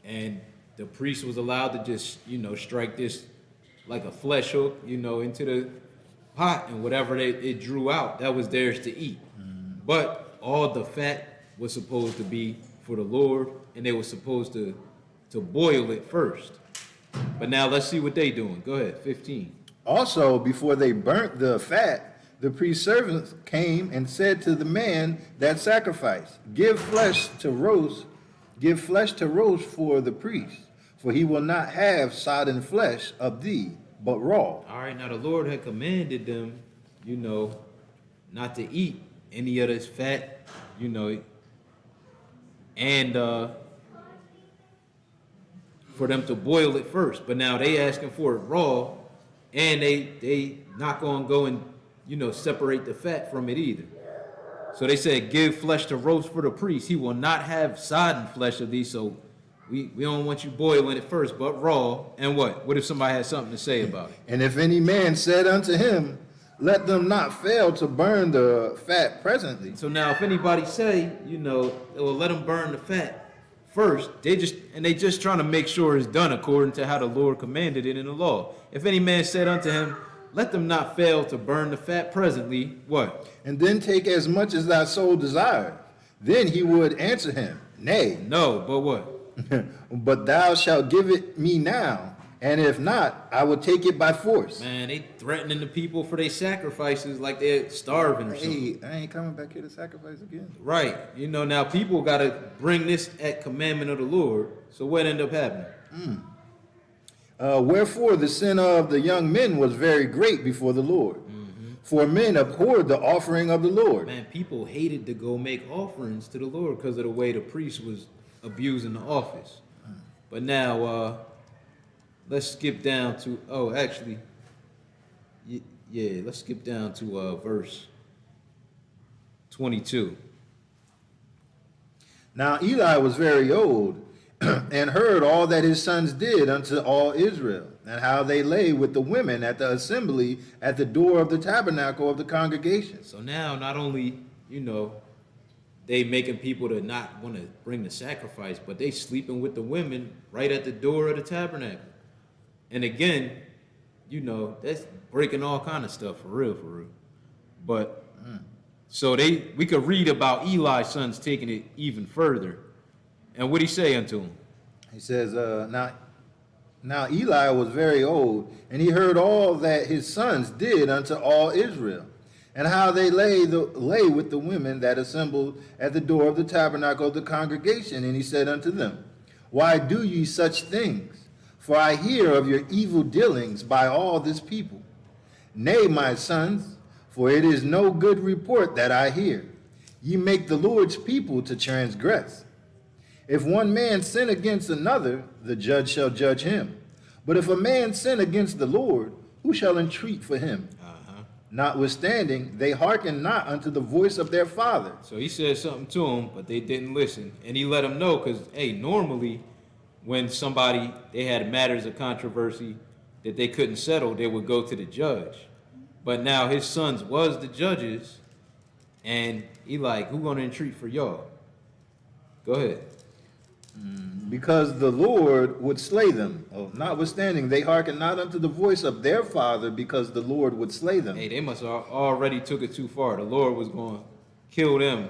and the priest was allowed to just, you know, strike this like a flesh hook, you know, into the pot, and whatever it drew out, that was theirs to eat. But all the fat was supposed to be for the Lord, and they were supposed to boil it first. But now let's see what they doing. Go ahead, 15. Also, before they burnt the fat, the priest's servants came and said to the man that sacrificed, give flesh to roast for the priest, for he will not have sodden flesh of thee, but raw. All right, now the Lord had commanded them, you know, not to eat any of this fat, you know, and for them to boil it first. But now they asking for it raw, and they not going to go and, you know, separate the fat from it either. So they said, give flesh to roast for the priest. He will not have sodden flesh of these, so we don't want you boiling it first, but raw. And what? What if somebody has something to say about it? And if any man said unto him, let them not fail to burn the fat presently. So now if anybody say, you know, well, let them burn the fat first, they just trying to make sure it's done according to how the Lord commanded it in the law. If any man said unto him, let them not fail to burn the fat presently, what? And then take as much as thy soul desire. Then he would answer him, nay. No, but what? But thou shalt give it me now, and if not, I will take it by force. Man, they threatening the people for their sacrifices like they're starving or something. Hey, I ain't coming back here to sacrifice again. Right. You know, now people got to bring this at commandment of the Lord. So what ended up happening? Wherefore the sin of the young men was very great before the Lord. For men abhorred the offering of the Lord. Man, people hated to go make offerings to the Lord because of the way the priest was abusing the office. But now, let's skip down to, let's skip down to verse 22. Now Eli was very old, and heard all that his sons did unto all Israel, and how they lay with the women at the assembly at the door of the tabernacle of the congregation. So now, not only, you know, they making people to not want to bring the sacrifice, but they sleeping with the women right at the door of the tabernacle. And again, you know, that's breaking all kind of stuff for real. But so we could read about Eli's sons taking it even further. And what'd he say unto him? He says, now Eli was very old, and he heard all that his sons did unto all Israel, and how they lay with the women that assembled at the door of the tabernacle of the congregation. And he said unto them, why do ye such things? For I hear of your evil dealings by all this people. Nay, my sons, for it is no good report that I hear. Ye make the Lord's people to transgress. If one man sin against another, the judge shall judge him. But if a man sin against the Lord, who shall entreat for him? Notwithstanding, they hearken not unto the voice of their father. So he said something to them, but they didn't listen. And he let them know, because, hey, normally when they had matters of controversy that they couldn't settle, they would go to the judge. But now his sons was the judges, and he like, who gonna entreat for y'all? Go ahead. Because the Lord would slay them. Notwithstanding, they hearken not unto the voice of their father, because the Lord would slay them. Hey, they must have already took it too far. The Lord was going to kill them.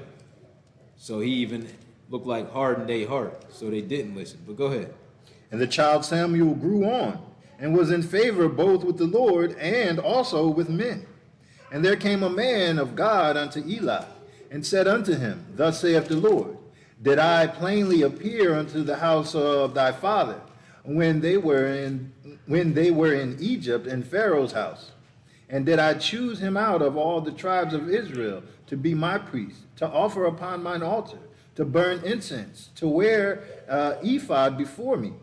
So he even looked like hardened their heart. So they didn't listen. But go ahead. And the child Samuel grew on, and was in favor both with the Lord and also with men. And there came a man of God unto Eli, and said unto him, thus saith the Lord, did I plainly appear unto the house of thy father when they were in Egypt in Pharaoh's house? And did I choose him out of all the tribes of Israel to be my priest, to offer upon mine altar, to burn incense, to wear ephod before me?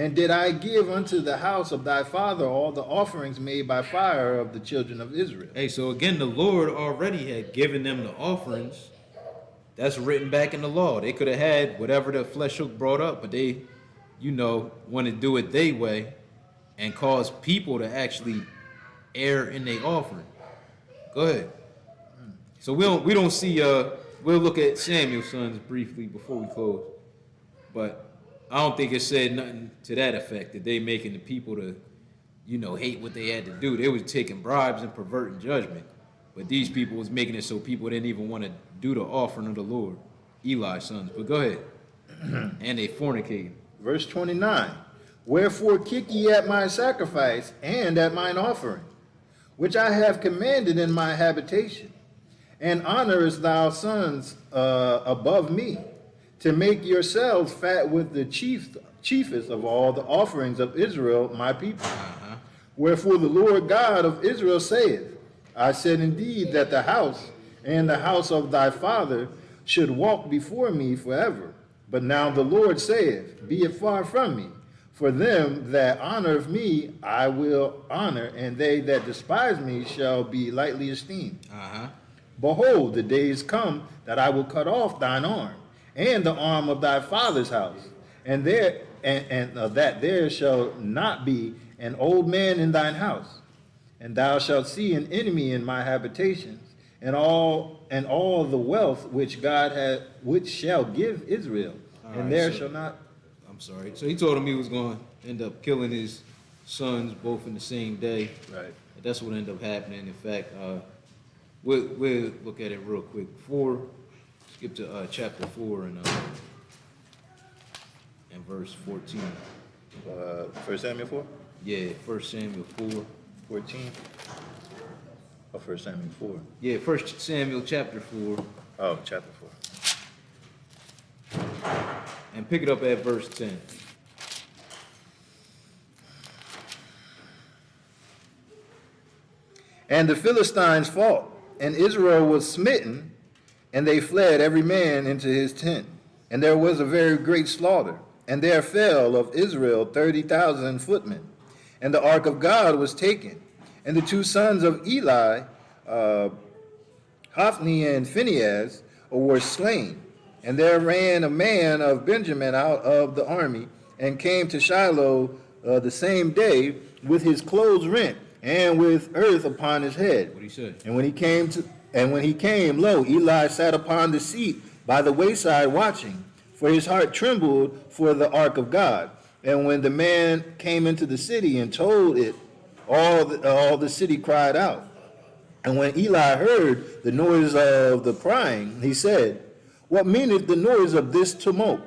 And did I give unto the house of thy father all the offerings made by fire of the children of Israel? Hey, so again, the Lord already had given them the offerings. That's written back in the law. They could have had whatever the flesh hook brought up, but they, want to do it their way and cause people to actually err in their offering. Go ahead. So we don't see, we'll look at Samuel's sons briefly before we close. But I don't think it said nothing to that effect, that they making the people to, hate what they had to do. They was taking bribes and perverting judgment. But these people was making it so people didn't even want to do the offering of the Lord, Eli's sons. But go ahead. And they fornicated. Verse 29. Wherefore kick ye at my sacrifice and at mine offering, which I have commanded in my habitation, and honorest thou sons above me, to make yourselves fat with the chiefest of all the offerings of Israel, my people. Wherefore the Lord God of Israel saith, I said indeed that the house and the house of thy father should walk before me forever. But now the Lord saith, be it far from me. For them that honor me I will honor, and they that despise me shall be lightly esteemed. Behold, the days come that I will cut off thine arm, and the arm of thy father's house, and that there shall not be an old man in thine house. And thou shalt see an enemy in my habitations, and all the wealth which God had, which shall give Israel, and there shall not. I'm sorry. So he told him he was going to end up killing his sons both in the same day. Right. And that's what ended up happening. In fact, we'll look at it real quick. Skip to chapter 4 and verse 14. 1 Samuel 4? Yeah, 1 Samuel 4. 14? Oh, 1 Samuel 4. Yeah, 1 Samuel chapter 4. Oh, chapter 4. And pick it up at verse 10. And the Philistines fought, and Israel was smitten, and they fled every man into his tent. And there was a very great slaughter, and there fell of Israel 30,000 footmen. And the ark of God was taken, and the two sons of Eli, Hophni and Phinehas, were slain. And there ran a man of Benjamin out of the army, and came to Shiloh the same day with his clothes rent, and with earth upon his head. What he said? And when he came, lo, Eli sat upon the seat by the wayside watching, for his heart trembled for the ark of God. And when the man came into the city and told it, all the city cried out. And when Eli heard the noise of the crying, he said, what meaneth the noise of this tumult?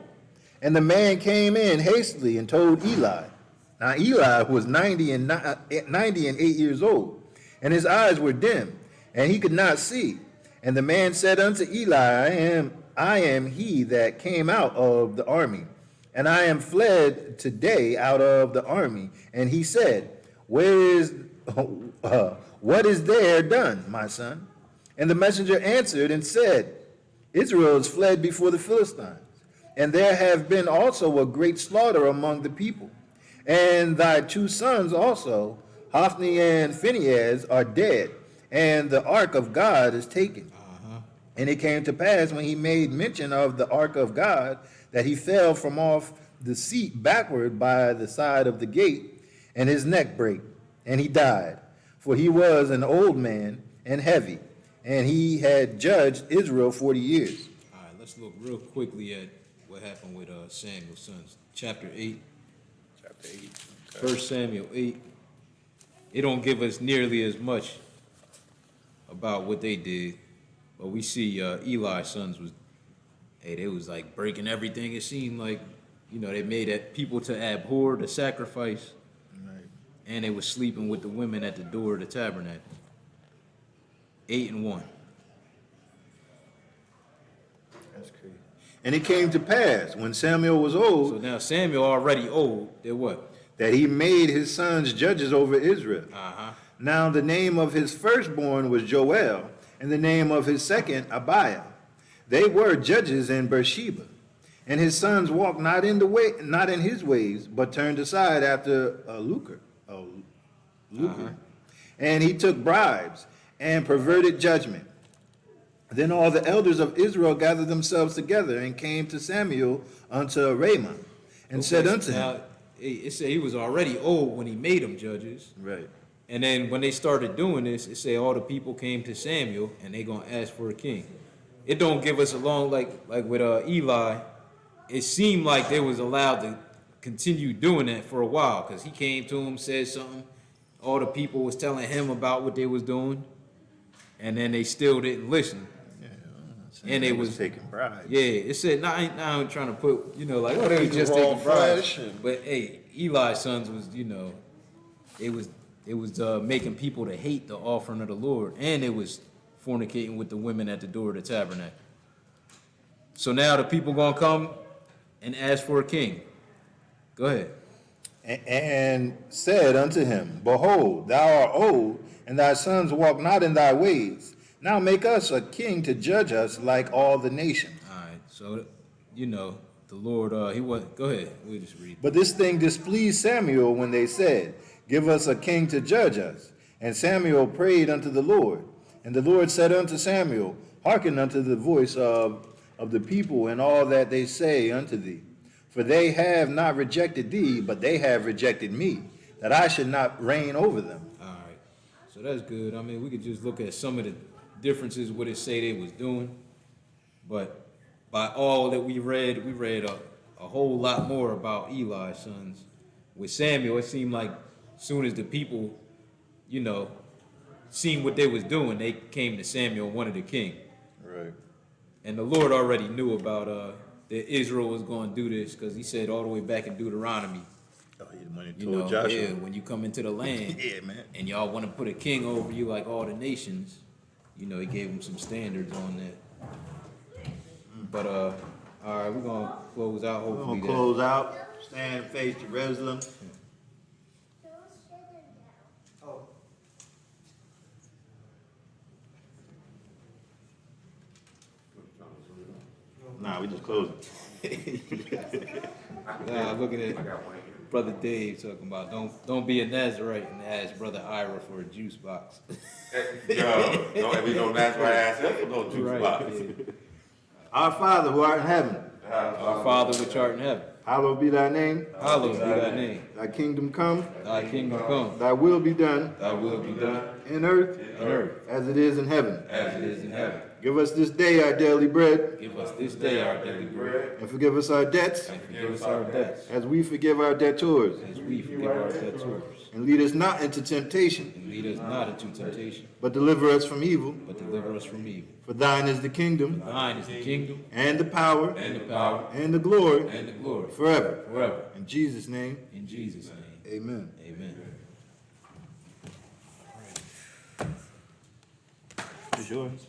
And the man came in hastily and told Eli. Now Eli was 90 and 8 years old, and his eyes were dim, and he could not see. And the man said unto Eli, I am he that came out of the army, and I am fled today out of the army. And he said, what is there done, my son? And the messenger answered and said, Israel is fled before the Philistines, and there have been also a great slaughter among the people. And thy two sons also, Hophni and Phinehas, are dead, and the ark of God is taken. And it came to pass, when he made mention of the ark of God, that he fell from off the seat backward by the side of the gate, and his neck brake, and he died. For he was an old man and heavy, and he had judged Israel 40 years. All right, let's look real quickly at what happened with Samuel's sons. Chapter 8. Chapter 8. 1 Samuel 8. It don't give us nearly as much about what they did, but we see Eli's sons they was like breaking everything. It seemed like, they made people to abhor the sacrifice, and they was sleeping with the women at the door of the tabernacle. 8 and 1. That's crazy. And it came to pass, when Samuel was old, So now Samuel already old. Did what? that he made his sons judges over Israel. Now the name of his firstborn was Joel, and the name of his second Abiah. They were judges in Beersheba. And his sons walked not in the way, not in his ways, but turned aside after a lucre. And he took bribes and perverted judgment. Then all the elders of Israel gathered themselves together and came to Samuel unto Ramah and said unto him. Now, it said he was already old when he made them judges. Right. And then when they started doing this, it said all the people came to Samuel and they gonna ask for a king. It don't give us a long, like with Eli, it seemed like they was allowed to continue doing that for a while, because he came to him, said something, all the people was telling him about what they was doing, and then they still didn't listen. And they was taking bribes. Yeah, it said, now I ain't trying to put, they was just raw taking bribes. flesh and- But hey, Eli's sons was, it was making people to hate the offering of the Lord, and it was fornicating with the women at the door of the tabernacle. So now the people gonna come and ask for a king. Go ahead. And said unto him, Behold, thou art old, and thy sons walk not in thy ways. Now make us a king to judge us like all the nations. All right, so the Lord, he was. Go ahead, we'll just read. But this thing displeased Samuel when they said, Give us a king to judge us. And Samuel prayed unto the Lord. And the Lord said unto Samuel, Hearken unto the voice of the people and all that they say unto thee. For they have not rejected thee, but they have rejected me, that I should not reign over them. All right, so that's good. I mean, we could just look at some of the differences what it say they was doing, but by all that we read a whole lot more about Eli's sons. With Samuel, it seemed like as soon as the people, seen what they was doing, they came to Samuel and wanted a king. Right. And the Lord already knew about that Israel was going to do this, because he said all the way back in Deuteronomy, Oh, he went and told Joshua. yeah, when you come into the land, Yeah, man. and y'all want to put a king over you like all the nations, he gave them some standards on that. But all right, we're gonna close out. We're Hopefully, going to close out, stand and face Jerusalem. Oh, Nah, we just closing. looking at Brother Dave talking about don't be a Nazarite and ask Brother Ira for a juice box. Yo, don't be no Nazarite ass for no juice box. Yeah. Our Father who art in heaven, Our Father which art in heaven, hallowed be thy name. hallowed be thy name. Thy kingdom come, Thy kingdom come, thy will be done thy will be done in earth on earth as it is in heaven. as it is in heaven. Give us this day our daily bread, Give us this day our daily bread, and forgive us our debts and forgive us our debts, as we forgive our debtors. as we forgive our debtors. And lead us not into temptation, And lead us not into temptation, but deliver us from evil. but deliver us from evil. For thine is the kingdom, Thine is the kingdom, and the power, and the power, and the glory, and the glory, forever. forever. In Jesus' name, In Jesus' name, amen. amen. It's yours.